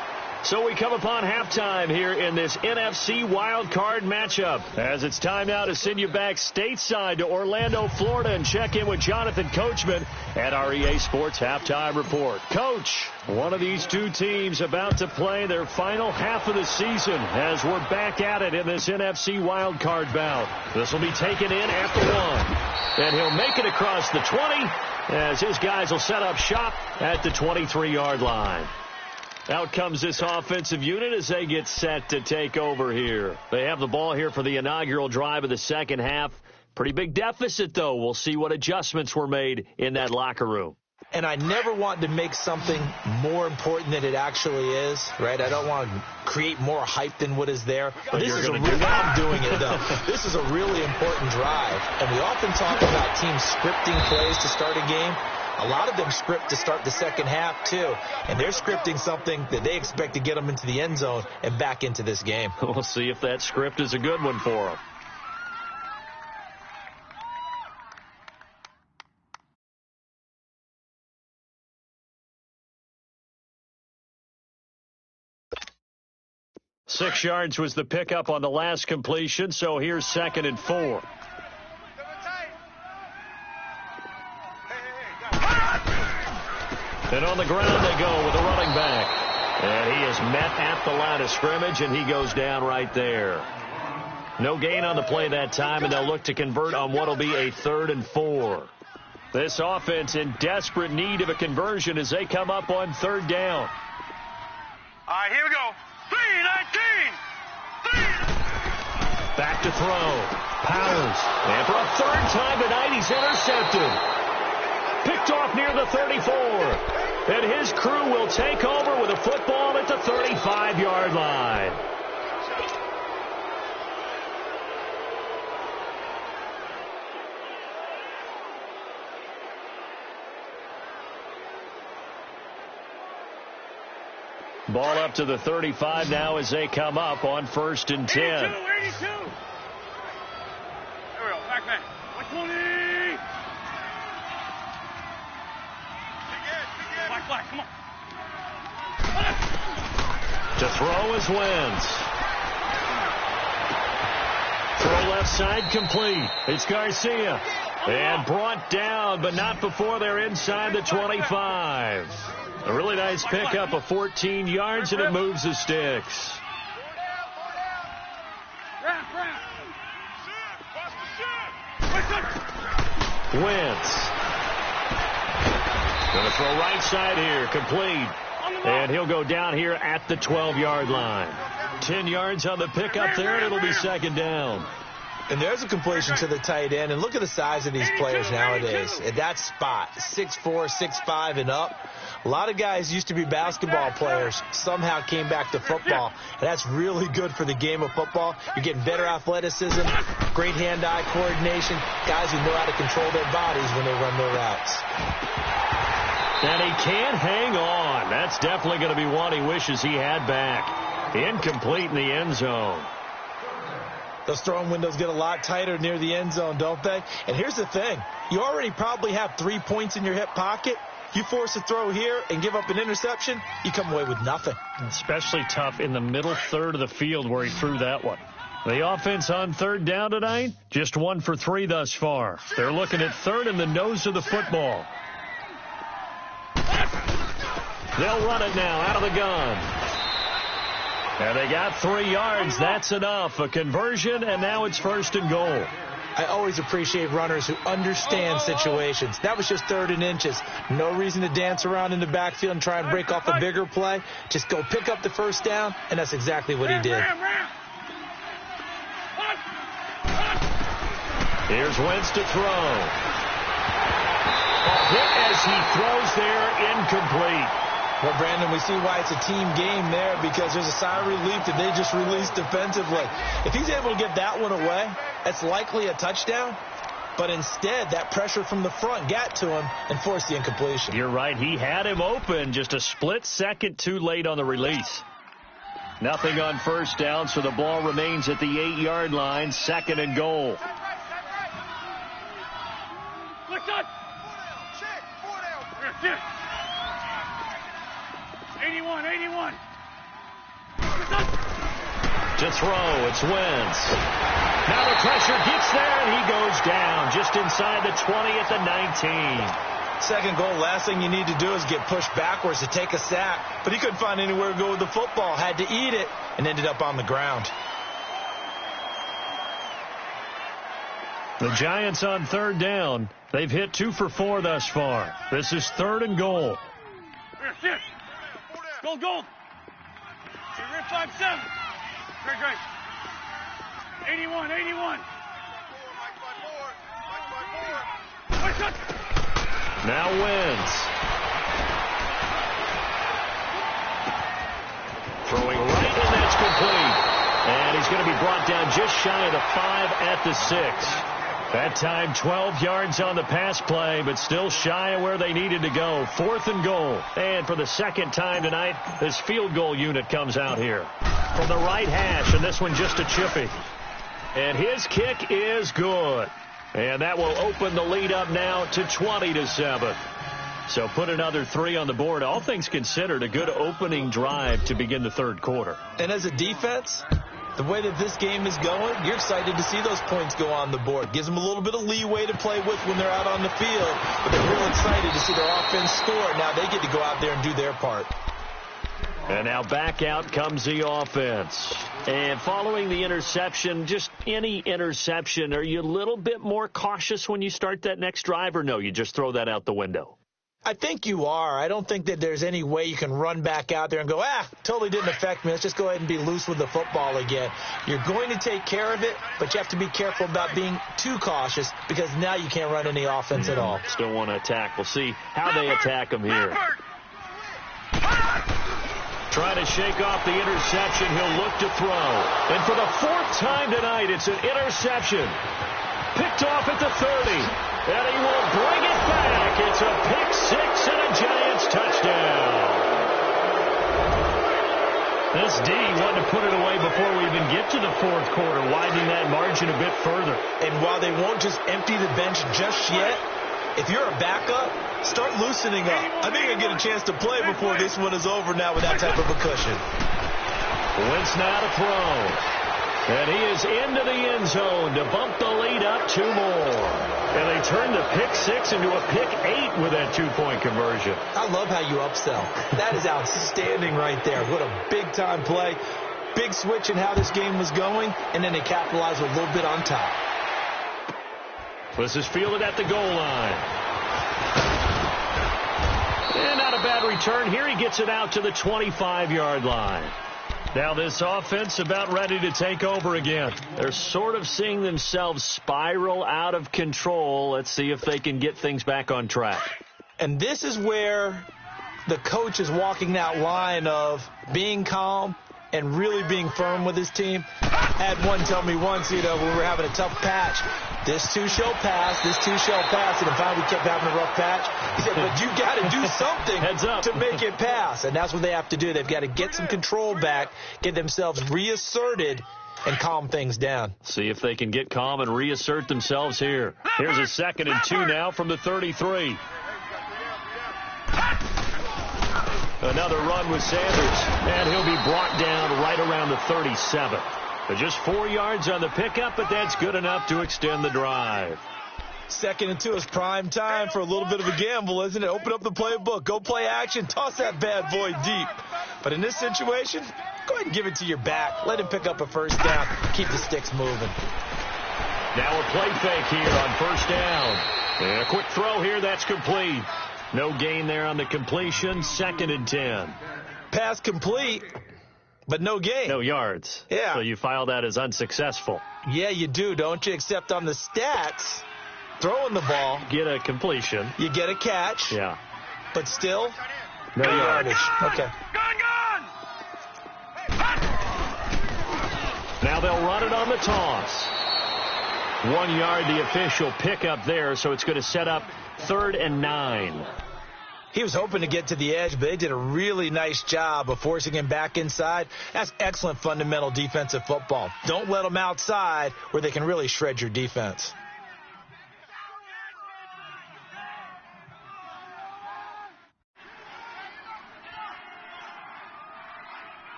[SPEAKER 1] So we come upon halftime here in this NFC wildcard matchup. As it's time now to send you back stateside to Orlando, Florida, and check in with Jonathan Coachman at our EA Sports Halftime Report. Coach, one of these two teams about to play their final half of the season as we're back at it in this NFC wildcard bout. This will be taken in at the 1. And he'll make it across the 20 as his guys will set up shop at the 23-yard line. Out comes this offensive unit as they get set to take over here. They have the ball here for the inaugural drive of the second half. Pretty big deficit, though. We'll see what adjustments were made in that locker room.
[SPEAKER 2] And I never want to make something more important than it actually is, right? I don't want to create more hype than what is there. But this is a real, I'm doing it, though. This is a really important drive. And we often talk about teams scripting plays to start a game. A lot of them script to start the second half, too. And they're scripting something that they expect to get them into the end zone and back into this game.
[SPEAKER 1] We'll see if that script is a good one for them. Six yards was the pickup on the last completion, so here's 2nd and 4. And on the ground they go with a running back. And he is met at the line of scrimmage, and he goes down right there. No gain on the play that time, and they'll look to convert on what will be a 3rd and 4. This offense in desperate need of a conversion as they come up on 3rd down.
[SPEAKER 3] All right, here we go. 3-19.
[SPEAKER 1] Back to throw. Powers. And for a 3rd time tonight, he's intercepted. Picked off near the 34. And his crew will take over with a football at the 35-yard line. Ball up to the 35 now as they come up on 1st and 10.
[SPEAKER 3] 82. Here we go. Back man. 120. Black, come on.
[SPEAKER 1] To throw is Wentz. Throw left side complete. It's Garcia. And brought down, but not before they're inside the 25. A really nice pickup of 14 yards, and it moves the sticks.
[SPEAKER 3] Round.
[SPEAKER 1] Wentz. Going to throw right side here. Complete. And he'll go down here at the 12-yard line. 10 yards on the pickup there, and it'll be second down.
[SPEAKER 2] And there's a completion to the tight end. And look at the size of these players nowadays. At that spot, 6'4", 6'5", and up. A lot of guys used to be basketball players, somehow came back to football. And that's really good for the game of football. You're getting better athleticism, great hand-eye coordination, guys who know how to control their bodies when they run their routes.
[SPEAKER 1] And he can't hang on. That's definitely going to be one he wishes he had back. Incomplete in the end zone.
[SPEAKER 2] Those throwing windows get a lot tighter near the end zone, don't they? And here's the thing. You already probably have 3 points in your hip pocket. You force a throw here and give up an interception, you come away with nothing.
[SPEAKER 1] Especially tough in the middle third of the field where he threw that one. The offense on third down tonight, just 1 for 3 thus far. They're looking at third in the nose of the football. They'll run it now out of the gun. And they got 3 yards. That's enough. A conversion, and now it's first and goal.
[SPEAKER 2] I always appreciate runners who understand situations. That was just 3rd and inches. No reason to dance around in the backfield and try and break off a bigger play. Just go pick up the first down, and that's exactly what he did.
[SPEAKER 1] Here's Wentz to throw. Hit as he throws there, incomplete.
[SPEAKER 2] Well, Brandon, we see why it's a team game there, because there's a sigh of relief that they just released defensively. If he's able to get that one away, that's likely a touchdown. But instead, that pressure from the front got to him and forced the incompletion.
[SPEAKER 1] You're right. He had him open, just a split second too late on the release. Nothing on first down, so the ball remains at the 8-yard line, second and goal.
[SPEAKER 3] Look up. 81.
[SPEAKER 1] To throw, it's Wentz. Now the pressure gets there, and he goes down just inside the 20 at the 19.
[SPEAKER 2] Second goal, last thing you need to do is get pushed backwards to take a sack. But he couldn't find anywhere to go with the football, had to eat it, and ended up on the ground.
[SPEAKER 1] The Giants on third down. They've hit 2 for 4 thus far. This is third and goal.
[SPEAKER 3] Gold. You're in 5-7. Great. 81.
[SPEAKER 1] Now Wentz. Throwing right, and that's complete. And he's going to be brought down just shy of the 5 at the 6. That time 12 yards on the pass play, but still shy of where they needed to go. 4th and goal. And for the second time tonight, this field goal unit comes out here. From the right hash, and this one just a chippy. And his kick is good. And that will open the lead up now to 20-7. So put another 3 on the board. All things considered, a good opening drive to begin the third quarter.
[SPEAKER 2] And as a defense, the way that this game is going, you're excited to see those points go on the board. Gives them a little bit of leeway to play with when they're out on the field. But they're real excited to see their offense score. Now they get to go out there and do their part.
[SPEAKER 1] And now back out comes the offense. And following the interception, just any interception, are you a little bit more cautious when you start that next drive, or no, you just throw that out the window?
[SPEAKER 2] I think you are. I don't think that there's any way you can run back out there and go, totally didn't affect me. Let's just go ahead and be loose with the football again. You're going to take care of it, but you have to be careful about being too cautious, because now you can't run any offense at all.
[SPEAKER 1] Still want to attack. We'll see how they attack them here. Trying to shake off the interception. He'll look to throw. And for the 4th time tonight, it's an interception. Picked off at the 30. And he will bring it back. It's a pick 6 and a Giants touchdown. This D wanted to put it away before we even get to the fourth quarter, widening that margin a bit further.
[SPEAKER 2] And while they won't just empty the bench just yet, if you're a backup, start loosening up. I think you'll get a chance to play before this one is over now with that type of a cushion.
[SPEAKER 1] Wentz now to throw. And he is into the end zone to bump the lead up 2 more. And they turn the pick 6 into a pick 8 with that 2-point conversion.
[SPEAKER 2] I love how you upsell. That is outstanding right there. What a big-time play. Big switch in how this game was going, and then they capitalized a little bit on top.
[SPEAKER 1] This is fielded at the goal line. And not a bad return here. He gets it out to the 25-yard line. Now this offense about ready to take over again. They're sort of seeing themselves spiral out of control. Let's see if they can get things back on track.
[SPEAKER 2] And this is where the coach is walking that line of being calm and really being firm with his team. I had one tell me once, when we were having a tough patch, this too shall pass, this too shall pass. And finally we kept having a rough patch. He said, but you got to do something
[SPEAKER 1] Heads up.
[SPEAKER 2] to make it pass. And that's what they have to do. They've got to get some control back, get themselves reasserted, and calm things down.
[SPEAKER 1] See if they can get calm and reassert themselves here. Here's a 2nd and 2 now from the 33. Another run with Sanders, and he'll be brought down right around the 37. Just 4 yards on the pickup, but that's good enough to extend the drive.
[SPEAKER 2] 2nd and 2 is prime time for a little bit of a gamble, isn't it? Open up the playbook, go play action, toss that bad boy deep. But in this situation, go ahead and give it to your back. Let him pick up a first down. Keep the sticks moving.
[SPEAKER 1] Now a play fake here on first down. And a quick throw here, that's complete. No gain there on the completion, 2nd and 10.
[SPEAKER 2] Pass complete, but no gain.
[SPEAKER 1] No yards.
[SPEAKER 2] Yeah.
[SPEAKER 1] So you file that as unsuccessful.
[SPEAKER 2] Yeah, you do, don't you? Except on the stats, throwing the ball,
[SPEAKER 1] Get a completion.
[SPEAKER 2] you get a catch,
[SPEAKER 1] Yeah.
[SPEAKER 2] but still,
[SPEAKER 1] No
[SPEAKER 2] yardage.
[SPEAKER 1] yardage.
[SPEAKER 2] Okay.
[SPEAKER 3] Gone!
[SPEAKER 1] Now they'll run it on the toss. 1 yard, the official pickup there, so it's going to set up 3rd and 9.
[SPEAKER 2] He was hoping to get to the edge, but they did a really nice job of forcing him back inside. That's excellent fundamental defensive football. Don't let them outside where they can really shred your defense.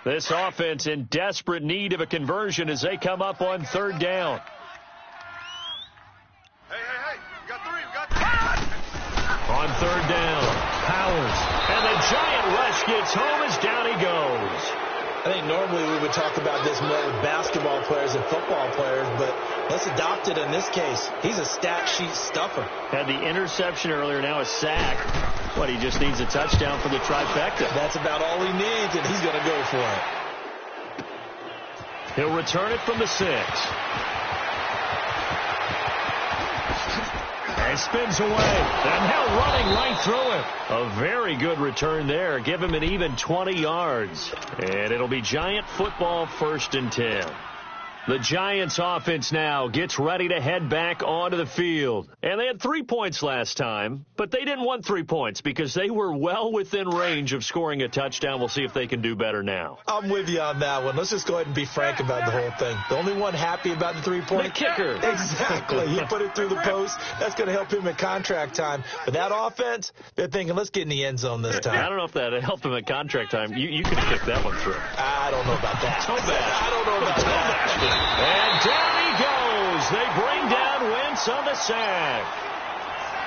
[SPEAKER 1] This offense in desperate need of a conversion as they come up on 3rd down.
[SPEAKER 4] Hey, we got 3, we got 3.
[SPEAKER 1] On 3rd down, Powers. And the giant rush gets home as down he goes.
[SPEAKER 2] I think normally we would talk about this more with basketball players and football players, but let's adopt it in this case. He's a stat sheet stuffer.
[SPEAKER 1] Had the interception earlier, now a sack. What, he just needs a touchdown for the trifecta.
[SPEAKER 2] That's about all he needs, and he's going to go for it.
[SPEAKER 1] He'll return it from the 6. And spins away. And now running right through him. A very good return there. Give him an even 20 yards. And it'll be Giant football, 1st and 10. The Giants offense now gets ready to head back onto the field. And they had 3 points last time, but they didn't want 3 points because they were well within range of scoring a touchdown. We'll see if they can do better now.
[SPEAKER 2] I'm with you on that one. Let's just go ahead and be frank about the whole thing. The only one happy about the 3-point
[SPEAKER 1] The kicker.
[SPEAKER 2] Exactly. He put it through the post. That's going to help him at contract time. But that offense, they're thinking, let's get in the end zone this time.
[SPEAKER 1] I don't know if that helped him at contract time. You could have kicked that one through.
[SPEAKER 2] I don't know about that.
[SPEAKER 1] Toe bash.
[SPEAKER 2] I don't know about that.
[SPEAKER 1] And down he goes. They bring down Wentz on the sack.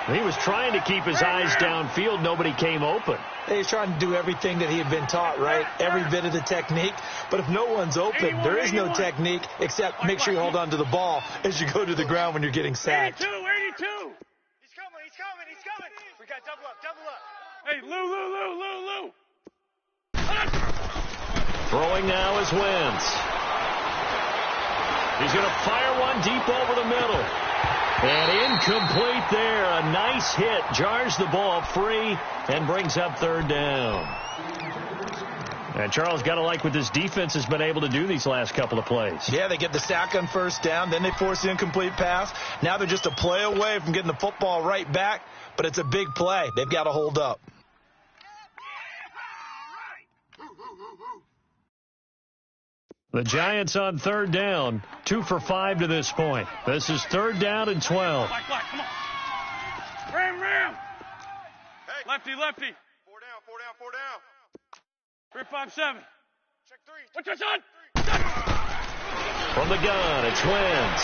[SPEAKER 1] He was trying to keep his eyes downfield. Nobody came open.
[SPEAKER 2] He's trying to do everything that he had been taught, right? Every bit of the technique. But if no one's open, there is no technique except make sure you hold on to the ball as you go to the ground when you're getting sacked.
[SPEAKER 3] 82!
[SPEAKER 4] He's coming. We got double up.
[SPEAKER 3] Hey, Lou!
[SPEAKER 1] Throwing now is Wentz. He's going to fire one deep over the middle. And incomplete there. A nice hit. Jars the ball free and brings up 3rd down. And Charles, got to like what this defense has been able to do these last couple of plays.
[SPEAKER 2] Yeah, they get the sack on 1st down. Then they force the incomplete pass. Now they're just a play away from getting the football right back. But it's a big play. They've got to hold up.
[SPEAKER 1] The Giants on 3rd down, 2 for 5 to this point. This is 3rd down and 12.
[SPEAKER 3] Black, come on. Ram.
[SPEAKER 4] Hey.
[SPEAKER 3] Lefty.
[SPEAKER 4] 4 down.
[SPEAKER 3] 3-5-7.
[SPEAKER 4] Check 3.
[SPEAKER 3] What's your son?
[SPEAKER 1] From the gun, it's Wentz.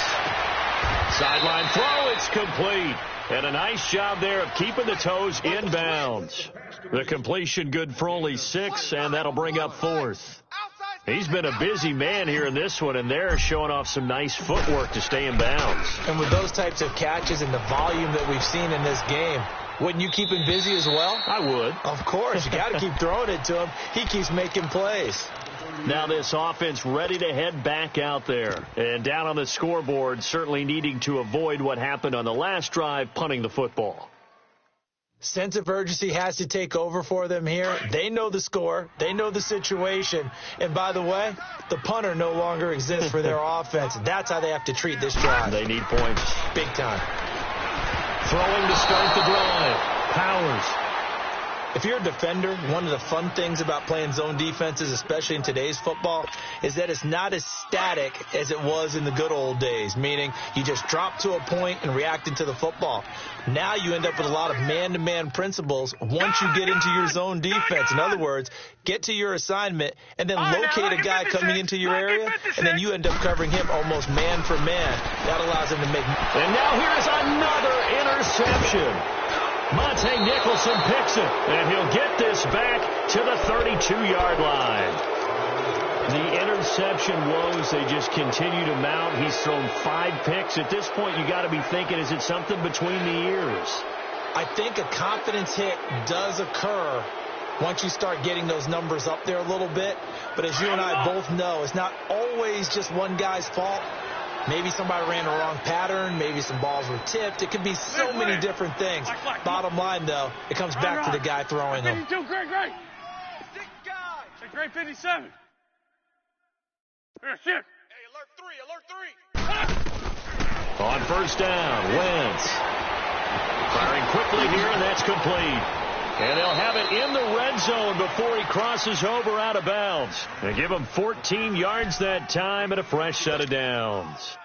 [SPEAKER 1] Sideline throw, it's complete. And a nice job there of keeping the toes inbounds. The completion good for only 6, and that'll bring up 4th. He's been a busy man here in this one, and they're showing off some nice footwork to stay in bounds.
[SPEAKER 2] And with those types of catches and the volume that we've seen in this game, wouldn't you keep him busy as well?
[SPEAKER 1] I would.
[SPEAKER 2] Of course. You got to keep throwing it to him. He keeps making plays.
[SPEAKER 1] Now this offense ready to head back out there. And down on the scoreboard, certainly needing to avoid what happened on the last drive, punting the football.
[SPEAKER 2] Sense of urgency has to take over for them here. They know the score. They know the situation. And by the way, the punter no longer exists for their offense. That's how they have to treat this drive.
[SPEAKER 1] They need points.
[SPEAKER 2] Big time.
[SPEAKER 1] Throwing to start the drive. Powers.
[SPEAKER 2] If you're a defender, one of the fun things about playing zone defenses, especially in today's football, is that it's not as static as it was in the good old days, meaning you just drop to a point and react into the football. Now you end up with a lot of man-to-man principles once you get into your zone defense. In other words, get to your assignment and then locate a guy coming into your area, and then you end up covering him almost man for man. That allows him to make...
[SPEAKER 1] And now here's another interception. Monte Nicholson picks it, and he'll get this back to the 32-yard line. The interception woes, they just continue to mount. He's thrown 5 picks. At this point, you got to be thinking, is it something between the ears?
[SPEAKER 2] I think a confidence hit does occur once you start getting those numbers up there a little bit. But as you and I both know, it's not always just one guy's fault. Maybe somebody ran the wrong pattern. Maybe some balls were tipped. It could be so many different things. Bottom line, though, it comes back to the guy throwing them.
[SPEAKER 3] 52, great. Great 57. Here, shit.
[SPEAKER 4] Hey, alert 3.
[SPEAKER 1] On first down, Wentz. Firing quickly here, and that's complete. And they'll have it in the red zone before he crosses over out of bounds. They give him 14 yards that time and a fresh set of downs.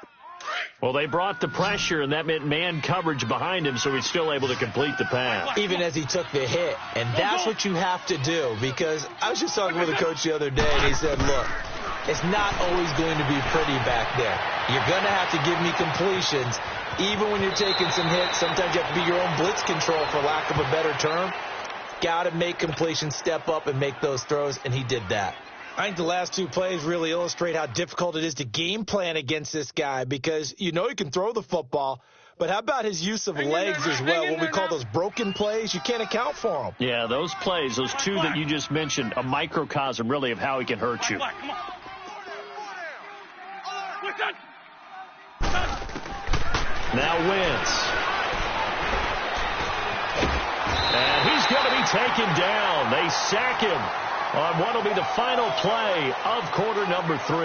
[SPEAKER 1] Well, they brought the pressure, and that meant man coverage behind him, so he's still able to complete the pass.
[SPEAKER 2] Even as he took the hit. And that's what you have to do, because I was just talking with a coach the other day, and he said, look, it's not always going to be pretty back there. You're going to have to give me completions. Even when you're taking some hits, sometimes you have to be your own blitz control, for lack of a better term. Got to make completions, step up, and make those throws, and he did that. I think the last 2 plays really illustrate how difficult it is to game plan against this guy, because you know he can throw the football, but how about his use of legs as well? What we call those broken plays, you can't account for them.
[SPEAKER 1] Yeah, those plays, those 2 that you just mentioned, a microcosm really of how he can hurt you. Now Wentz. And he's going to be taken down. They sack him on what will be the final play of quarter number 3.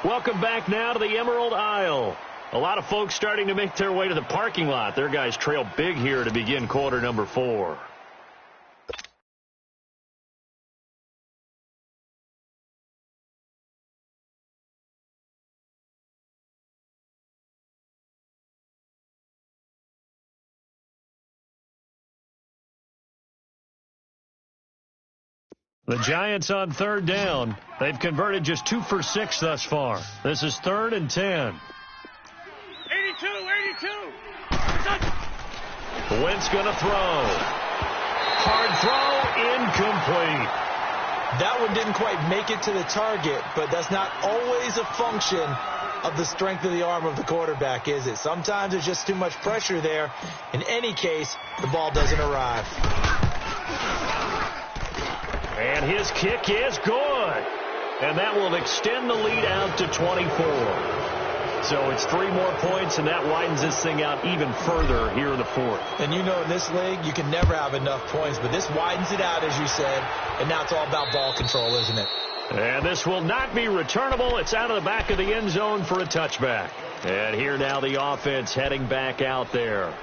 [SPEAKER 1] Welcome back now to the Emerald Isle. A lot of folks starting to make their way to the parking lot. Their guys trail big here to begin quarter number 4. The Giants on third down. They've converted just 2 for 6 thus far. This is 3rd and 10.
[SPEAKER 3] 82.
[SPEAKER 1] Wentz going to throw. Hard throw, incomplete.
[SPEAKER 2] That one didn't quite make it to the target, but that's not always a function of the strength of the arm of the quarterback, is it? Sometimes there's just too much pressure there. In any case, the ball doesn't arrive.
[SPEAKER 1] And his kick is good. And that will extend the lead out to 24. So it's 3 more points, and that widens this thing out even further here in the 4th.
[SPEAKER 2] And you know in this league, you can never have enough points, but this widens it out, as you said, and now it's all about ball control, isn't it?
[SPEAKER 1] And this will not be returnable. It's out of the back of the end zone for a touchback. And here now the offense heading back out there.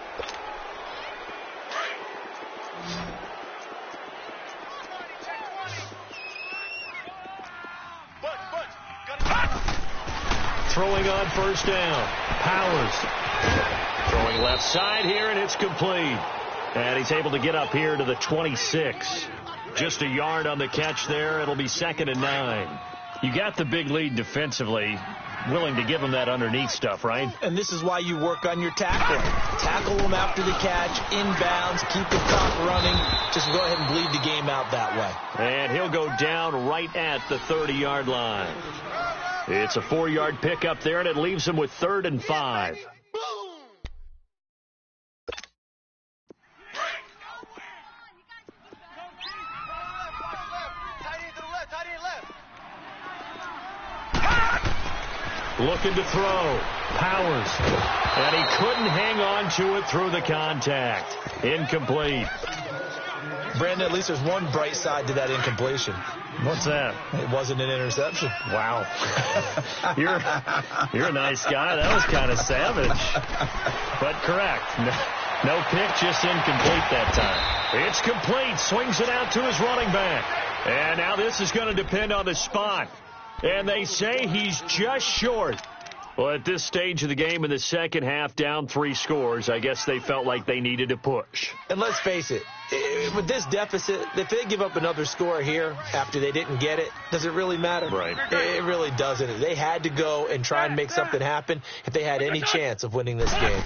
[SPEAKER 1] Throwing on first down. Powers. Throwing left side here, and it's complete. And he's able to get up here to the 26. Just a yard on the catch there. It'll be 2nd and 9. You got the big lead defensively. willing to give him that underneath stuff, right?
[SPEAKER 2] And this is why you work on your tackling. Tackle them after the catch, inbounds, keep the clock running. Just go ahead and bleed the game out that way.
[SPEAKER 1] And he'll go down right at the 30-yard line. It's a 4-yard pickup there, and it leaves him with 3rd and 5. Looking to throw. Powers. And he couldn't hang on to it through the contact. Incomplete.
[SPEAKER 2] Brandon, at least there's one bright side to that incompletion.
[SPEAKER 1] What's that?
[SPEAKER 2] It wasn't an interception.
[SPEAKER 1] Wow. You're a nice guy. That was kind of savage. But correct. No pick, just incomplete that time. It's complete. Swings it out to his running back. And now this is going to depend on the spot. And they say he's just short. Well, at this stage of the game in the second half, down 3 scores, I guess they felt like they needed to push.
[SPEAKER 2] And let's face it, with this deficit, if they give up another score here after they didn't get it, does it really matter?
[SPEAKER 1] Right.
[SPEAKER 2] It really doesn't. They had to go and try and make something happen if they had any chance of winning this game.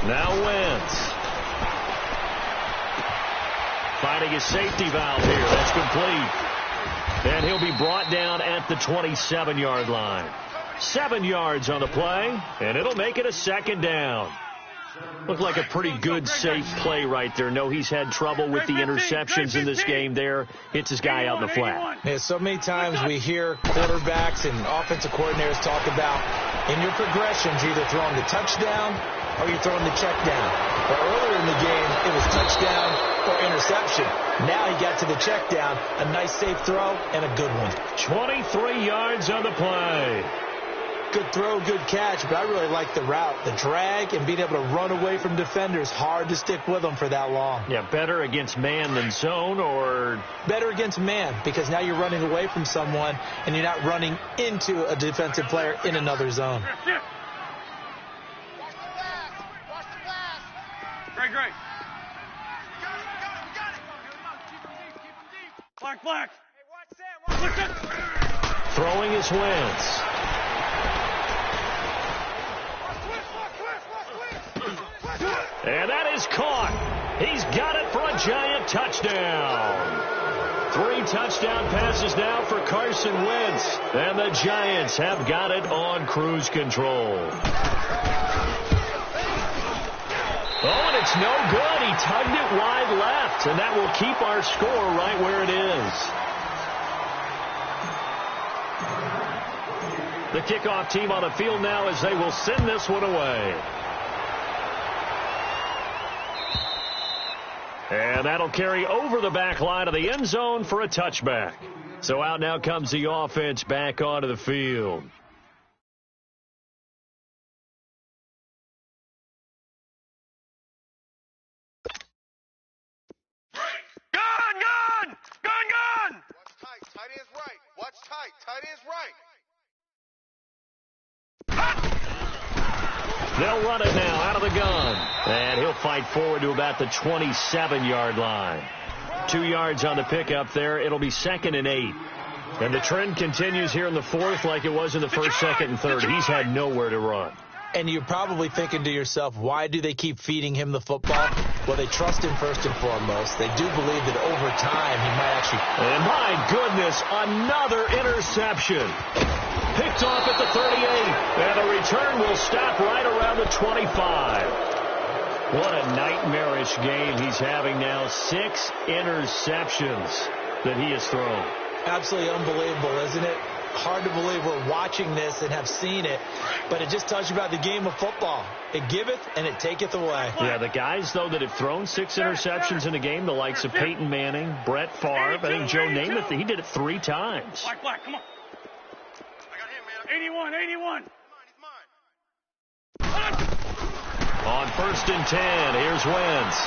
[SPEAKER 1] Now Wentz. Finding his safety valve here. That's complete. And he'll be brought down at the 27-yard line. 7 yards on the play, and it'll make it a 2nd down. Looked like a pretty good, safe play right there. No, he's had trouble with the interceptions in this game there. Hits his guy out in the flat.
[SPEAKER 2] Yeah, so many times we hear quarterbacks and offensive coordinators talk about in your progressions, you're either throwing the touchdown or you're throwing the check down. But earlier in the game, it was touchdown or interception. Now he got to the check down, a nice safe throw, and a good one.
[SPEAKER 1] 23 yards on the play.
[SPEAKER 2] Good throw, good catch, but I really like the route. The drag and being able to run away from defenders, hard to stick with them for that long.
[SPEAKER 1] Yeah, better against man than zone, or?
[SPEAKER 2] Better against man, because now you're running away from someone and you're not running into a defensive player in another zone.
[SPEAKER 3] Great. Black. Hey, watch Sam.
[SPEAKER 1] Throwing his Wentz. And that is caught. He's got it for a giant touchdown. 3 touchdown passes now for Carson Wentz. And the Giants have got it on cruise control. Oh, and it's no good. He tugged it wide left, and that will keep our score right where it is. The kickoff team on the field now as they will send this one away. And that'll carry over the back line of the end zone for a touchback. So out now comes the offense back onto the field.
[SPEAKER 3] Gun!
[SPEAKER 4] Watch tight. Tight end's right. Watch tight. Tight end's right.
[SPEAKER 1] They'll run it now out of the gun. And he'll fight forward to about the 27-yard line. 2 yards on the pickup there. It'll be 2nd and 8. And the trend continues here in the 4th like it was in the 1st, 2nd, and 3rd. He's had nowhere to run.
[SPEAKER 2] And you're probably thinking to yourself, why do they keep feeding him the football? Well, they trust him first and foremost. They do believe that over time he might actually...
[SPEAKER 1] And my goodness, another interception. Picked off at the 38. And the return will stop right around the 25. What a nightmarish game he's having now. 6 interceptions that he has thrown.
[SPEAKER 2] Absolutely unbelievable, isn't it? Hard to believe we're watching this and have seen it, but it just tells you about the game of football. It giveth and it taketh away.
[SPEAKER 1] Yeah, the guys, though, that have thrown 6 interceptions in a game, the likes of Peyton Manning, Brett Favre, I think Joe Namath, he did it 3 times.
[SPEAKER 3] Black, come on. I got him, man. 81. He's mine.
[SPEAKER 1] On 1st and 10, here's Wentz.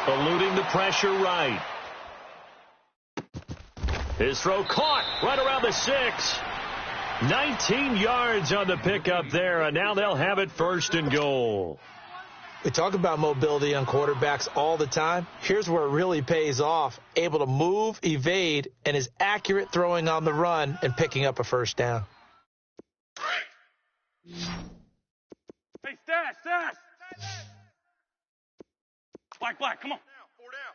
[SPEAKER 1] Eluding the pressure right. His throw caught right around the 6. 19 yards on the pickup there, and now they'll have it 1st and goal.
[SPEAKER 2] We talk about mobility on quarterbacks all the time. Here's where it really pays off. Able to move, evade, and is accurate throwing on the run and picking up a first down.
[SPEAKER 3] Hey, Stash. Black, come on. 4 down.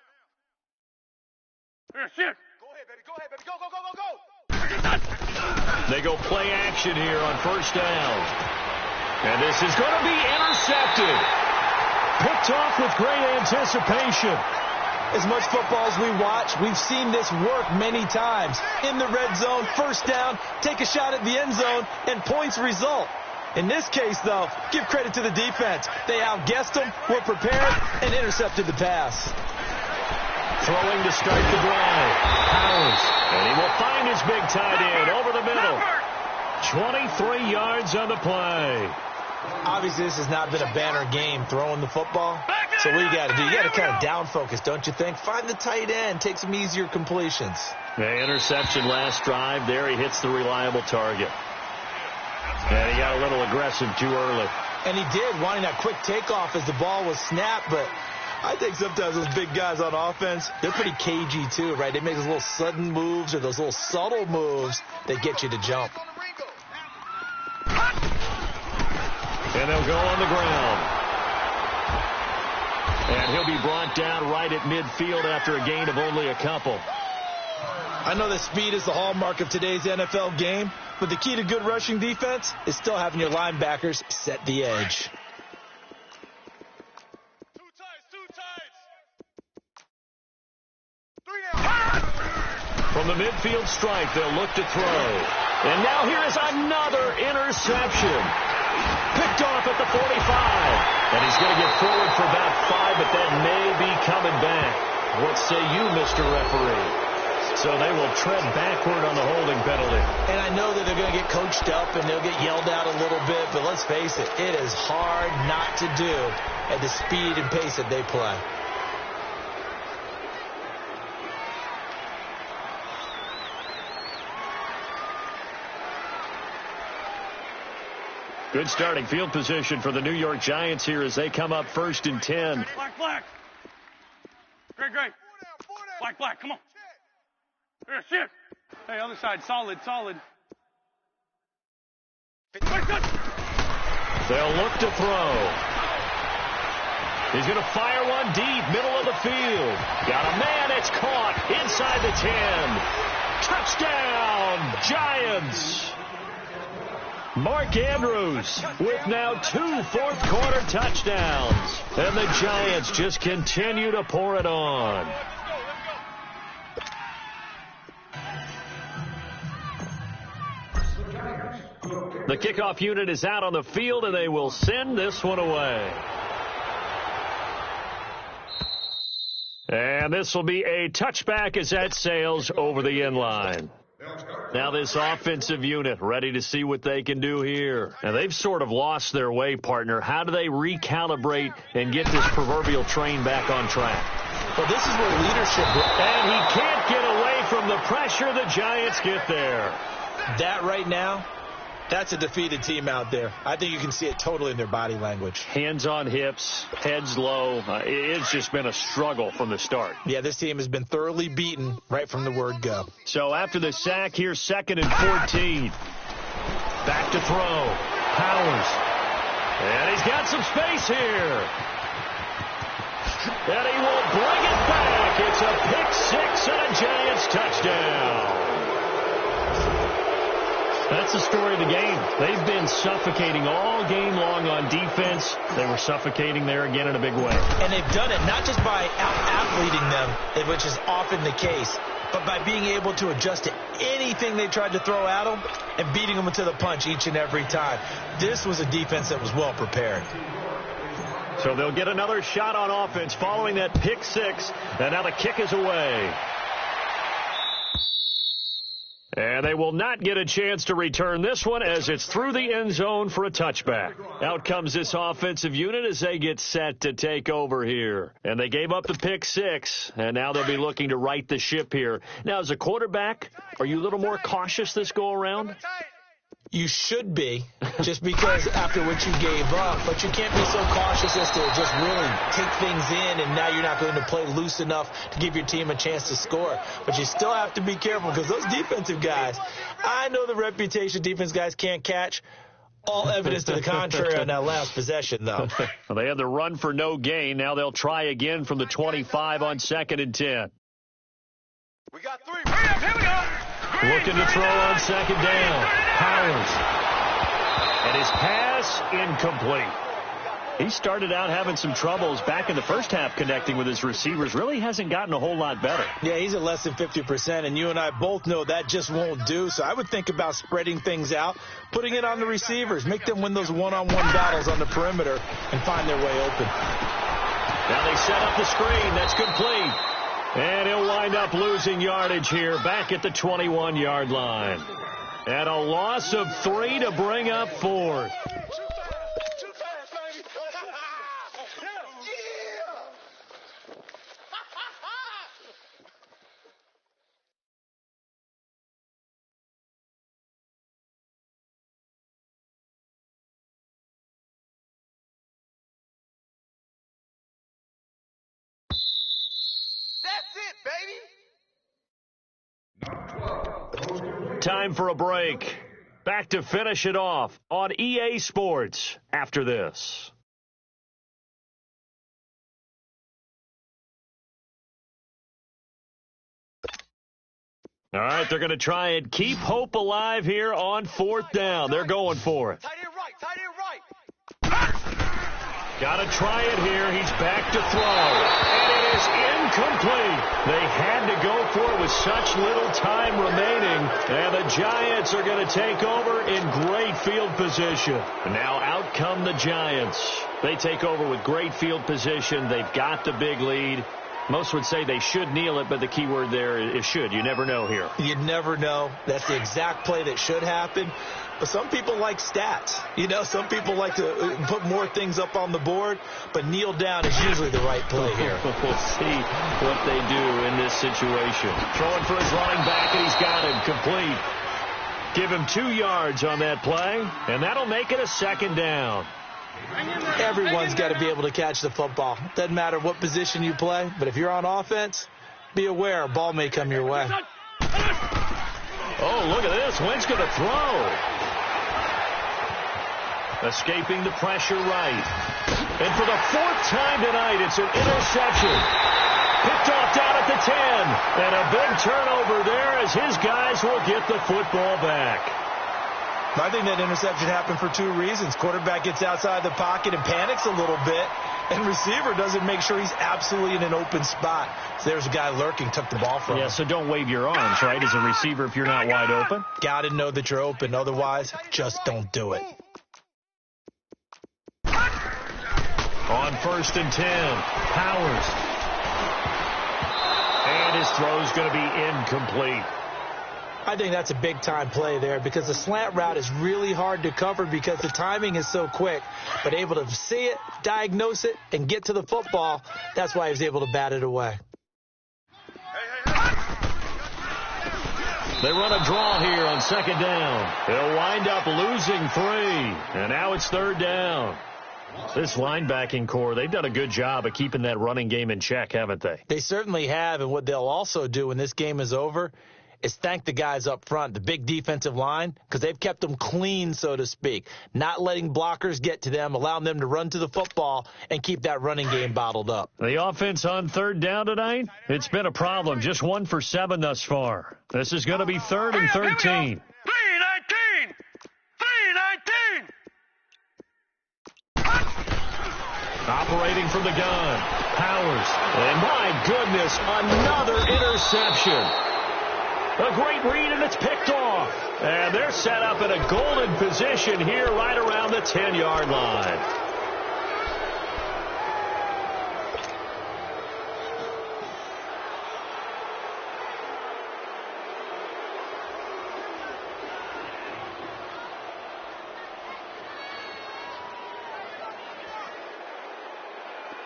[SPEAKER 3] Here, shit. Go ahead, baby. Go.
[SPEAKER 1] They go play action here on first down. And this is going to be intercepted. Picked off with great anticipation.
[SPEAKER 2] As much football as we watch, we've seen this work many times. In the red zone, first down, take a shot at the end zone, and points result. In this case, though, give credit to the defense. They outguessed them, were prepared, and intercepted the pass.
[SPEAKER 1] Throwing to start the drive. Powers. And he will find his big tight end over the middle. 23 yards on the play.
[SPEAKER 2] Obviously, this has not been a banner game throwing the football. So what you got to do? You got to kind of down focus, don't you think? Find the tight end. Take some easier completions.
[SPEAKER 1] The interception last drive. There he hits the reliable target. And he got a little aggressive too early.
[SPEAKER 2] And he did, wanting that quick takeoff as the ball was snapped. But I think sometimes those big guys on offense, they're pretty cagey too, right? They make those little sudden moves or those little subtle moves that get you to jump.
[SPEAKER 1] And they'll go on the ground. And he'll be brought down right at midfield after a gain of only a couple.
[SPEAKER 2] I know that speed is the hallmark of today's NFL game, but the key to good rushing defense is still having your linebackers set the edge.
[SPEAKER 3] Two tights. 3 down.
[SPEAKER 1] From the midfield strike, they'll look to throw. And now here is another interception. Picked off at the 45. And he's going to get forward for about 5, but that may be coming back. What say you, Mr. Referee? So they will tread backward on the holding penalty.
[SPEAKER 2] And I know that they're going to get coached up and they'll get yelled at a little bit, but let's face it, it is hard not to do at the speed and pace that they play.
[SPEAKER 1] Good starting field position for the New York Giants here as they come up 1st and 10.
[SPEAKER 3] Black. Great. Black, come on. Here, shit. Hey, other side, solid.
[SPEAKER 1] They'll look to throw. He's going to fire one deep, middle of the field. Got a man, it's caught inside the 10. Touchdown, Giants. Mark Andrews with now 2 fourth-quarter touchdowns. And the Giants just continue to pour it on. The kickoff unit is out on the field, and they will send this one away. And this will be a touchback as that sails over the end line. Now this offensive unit ready to see what they can do here. And they've sort of lost their way, partner. How do they recalibrate and get this proverbial train back on track?
[SPEAKER 2] Well, this is where leadership...
[SPEAKER 1] And he can't get away from the pressure the Giants get there.
[SPEAKER 2] That right now, that's a defeated team out there. I think you can see it totally in their body language.
[SPEAKER 1] Hands on hips, heads low. It's just been a struggle from the start.
[SPEAKER 2] Yeah, this team has been thoroughly beaten right from the word go.
[SPEAKER 1] So after the sack here, 2nd and 14. Back to throw. Powers. And he's got some space here. And he will bring it back. It's a pick 6 and a Giants touchdown. That's the story of the game. They've been suffocating all game long on defense. They were suffocating there again in a big way.
[SPEAKER 2] And they've done it not just by out-athleting them, which is often the case, but by being able to adjust to anything they tried to throw at them and beating them to the punch each and every time. This was a defense that was well prepared.
[SPEAKER 1] So they'll get another shot on offense following that pick 6, and now the kick is away. And they will not get a chance to return this one as it's through the end zone for a touchback. Out comes this offensive unit as they get set to take over here. And they gave up the pick 6, and now they'll be looking to right the ship here. Now, as a quarterback, are you a little more cautious this go-around?
[SPEAKER 2] You should be, just because after what you gave up, but you can't be so cautious as to just really take things in, and now you're not going to play loose enough to give your team a chance to score. But you still have to be careful because those defensive guys, I know the reputation defense guys can't catch. All evidence to the contrary on that last possession, though.
[SPEAKER 1] Well, they had the run for no gain. Now they'll try again from the 25 on 2nd and 10.
[SPEAKER 4] We got 3. Here we go.
[SPEAKER 1] Looking to throw on 2nd down. Powers. And his pass incomplete. He started out having some troubles back in the first half connecting with his receivers. Really hasn't gotten a whole lot better.
[SPEAKER 2] Yeah, he's at less than 50%, and you and I both know that just won't do. So I would think about spreading things out, putting it on the receivers, make them win those one-on-one battles on the perimeter and find their way open.
[SPEAKER 1] Now they set up the screen. That's complete. And he'll wind up losing yardage here back at the 21-yard line. And a loss of 3 to bring up 4th. Time for a break. Back to finish it off on EA Sports after this. All right, they're going to try and keep hope alive here on 4th down. They're going for it.
[SPEAKER 4] Tight end right.
[SPEAKER 1] Got to try it here. He's back to throw. And it is incomplete. They had to go for it with such little time remaining. And the Giants are going to take over in great field position. And now out come the Giants. They take over with great field position. They've got the big lead. Most would say they should kneel it, but the key word there is should. You never know here.
[SPEAKER 2] You never know. That's the exact play that should happen. But some people like stats. You know, some people like to put more things up on the board, but kneel down is usually the right play here.
[SPEAKER 1] We'll see what they do in this situation. Throwing for his running back, and he's got him complete. Give him 2 yards on that play, and that'll make it a 2nd down.
[SPEAKER 2] Everyone's got to be able to catch the football. Doesn't matter what position you play, but if you're on offense, be aware a ball may come your way.
[SPEAKER 1] Oh, look at this. Wentz going to throw. Escaping the pressure right. And for the 4th time tonight, it's an interception. Picked off down at the 10. And a big turnover there as his guys will get the football back.
[SPEAKER 2] I think that interception happened for 2 reasons. Quarterback gets outside the pocket and panics a little bit, and receiver doesn't make sure he's absolutely in an open spot. So there's a guy lurking, took the ball from him.
[SPEAKER 1] Yeah, so don't wave your arms, right, as a receiver if you're not wide open.
[SPEAKER 2] Got to know that you're open. Otherwise, just don't do it.
[SPEAKER 1] On 1st and 10, Powers. And his throw's going to be incomplete.
[SPEAKER 2] I think that's a big-time play there because the slant route is really hard to cover because the timing is so quick. But able to see it, diagnose it, and get to the football, that's why he was able to bat it away.
[SPEAKER 1] They run a draw here on 2nd down. They'll wind up losing 3. And now it's 3rd down. This linebacking core, they've done a good job of keeping that running game in check, haven't they?
[SPEAKER 2] They certainly have, and what they'll also do when this game is over is thank the guys up front, the big defensive line, because they've kept them clean, so to speak, not letting blockers get to them, allowing them to run to the football and keep that running game bottled up.
[SPEAKER 1] The offense on 3rd down tonight, it's been a problem. Just 1 for 7 thus far. This is going to be 3rd and 13.
[SPEAKER 4] 3-19. 3-19.
[SPEAKER 1] Operating from the gun, Powers. And my goodness, another interception. A great read, and it's picked off. And they're set up in a golden position here right around the 10-yard line.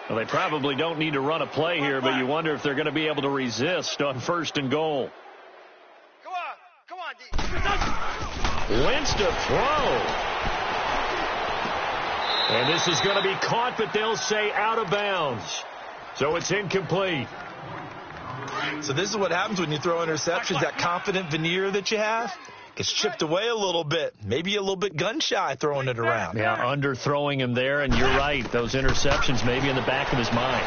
[SPEAKER 1] Well, they probably don't need to run a play here, but you wonder if they're going to be able to resist on 1st and goal. Wentz to throw. And this is going to be caught, but they'll say out of bounds. So it's incomplete.
[SPEAKER 2] So this is what happens when you throw interceptions. That confident veneer that you have gets chipped away a little bit. Maybe a little bit gun-shy throwing it around.
[SPEAKER 1] Yeah, underthrowing him there, and you're right. Those interceptions maybe in the back of his mind.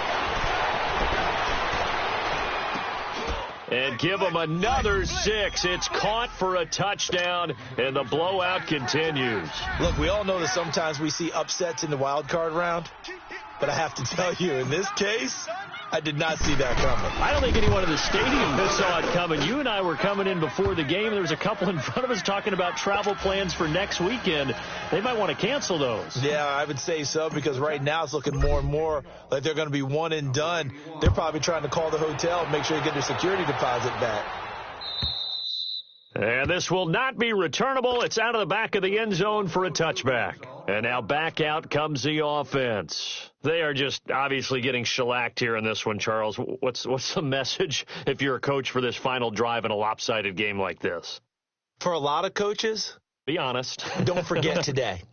[SPEAKER 1] And give him another 6. It's caught for a touchdown, and the blowout continues.
[SPEAKER 2] Look, we all know that sometimes we see upsets in the wild card round, but I have to tell you, in this case, I did not see that coming.
[SPEAKER 1] I don't think anyone in the stadium saw it coming. You and I were coming in before the game. There was a couple in front of us talking about travel plans for next weekend. They might want to cancel those.
[SPEAKER 2] Yeah, I would say so, because right now it's looking more and more like they're going to be one and done. They're probably trying to call the hotel and make sure they get their security deposit back.
[SPEAKER 1] And this will not be returnable. It's out of the back of the end zone for a touchback. And now back out comes the offense. They are just obviously getting shellacked here in this one, Charles. What's the message if you're a coach for this final drive in a lopsided game like this?
[SPEAKER 2] For a lot of coaches,
[SPEAKER 1] be honest.
[SPEAKER 2] Don't forget today.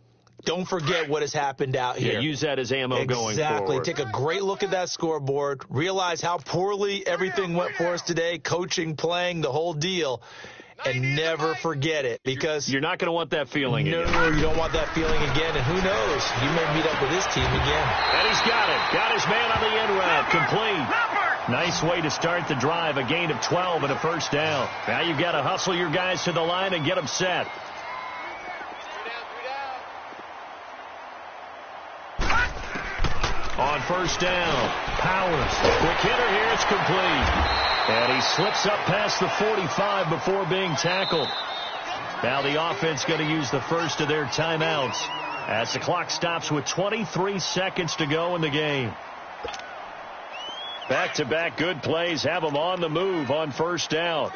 [SPEAKER 2] Don't forget what has happened out here.
[SPEAKER 1] Yeah, use that as ammo going forward.
[SPEAKER 2] Exactly. Take a great look at that scoreboard. Realize how poorly everything went for us today, coaching, playing, the whole deal. And never forget it, because
[SPEAKER 1] you're not going to want that feeling again.
[SPEAKER 2] No, you don't want that feeling again. And who knows? You may meet up with this team again.
[SPEAKER 1] And he's got it. Got his man on the end route. Complete. Nice way to start the drive. A gain of 12 and a first down. Now you've got to hustle your guys to the line and get them set. On first down, Powers. Quick hitter here. It's complete. And he slips up past the 45 before being tackled. Now the offense going to use the first of their timeouts as the clock stops with 23 seconds to go in the game. Back-to-back good plays have them on the move on first down.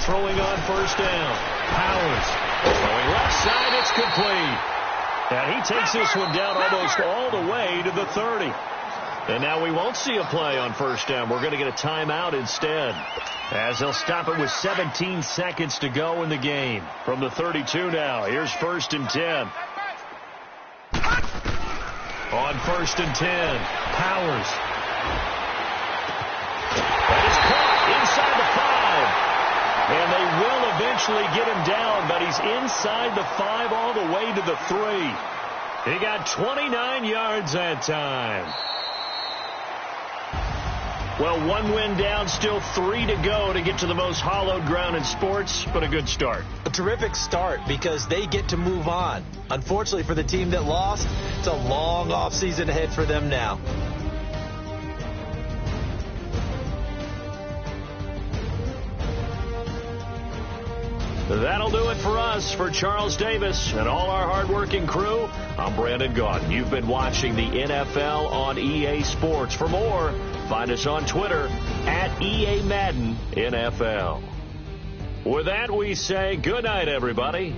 [SPEAKER 1] Throwing on first down. Powers. Going left side, it's complete. And he takes this one down almost all the way to the 30. And now we won't see a play on first down. We're going to get a timeout instead, as they'll stop it with 17 seconds to go in the game. From the 32 now, here's 1st and 10. On 1st and 10, Powers. That is caught inside the 5. And they will eventually get him down, but he's inside the 5 all the way to the 3. He got 29 yards that time. Well, one win down, still 3 to go to get to the most hallowed ground in sports, but a good start.
[SPEAKER 2] A terrific start, because they get to move on. Unfortunately for the team that lost, it's a long offseason ahead for them now.
[SPEAKER 1] That'll do it for us. For Charles Davis and all our hardworking crew, I'm Brandon Gaudin. You've been watching the NFL on EA Sports. For more, find us on Twitter at EA Madden NFL. With that, we say good night, everybody.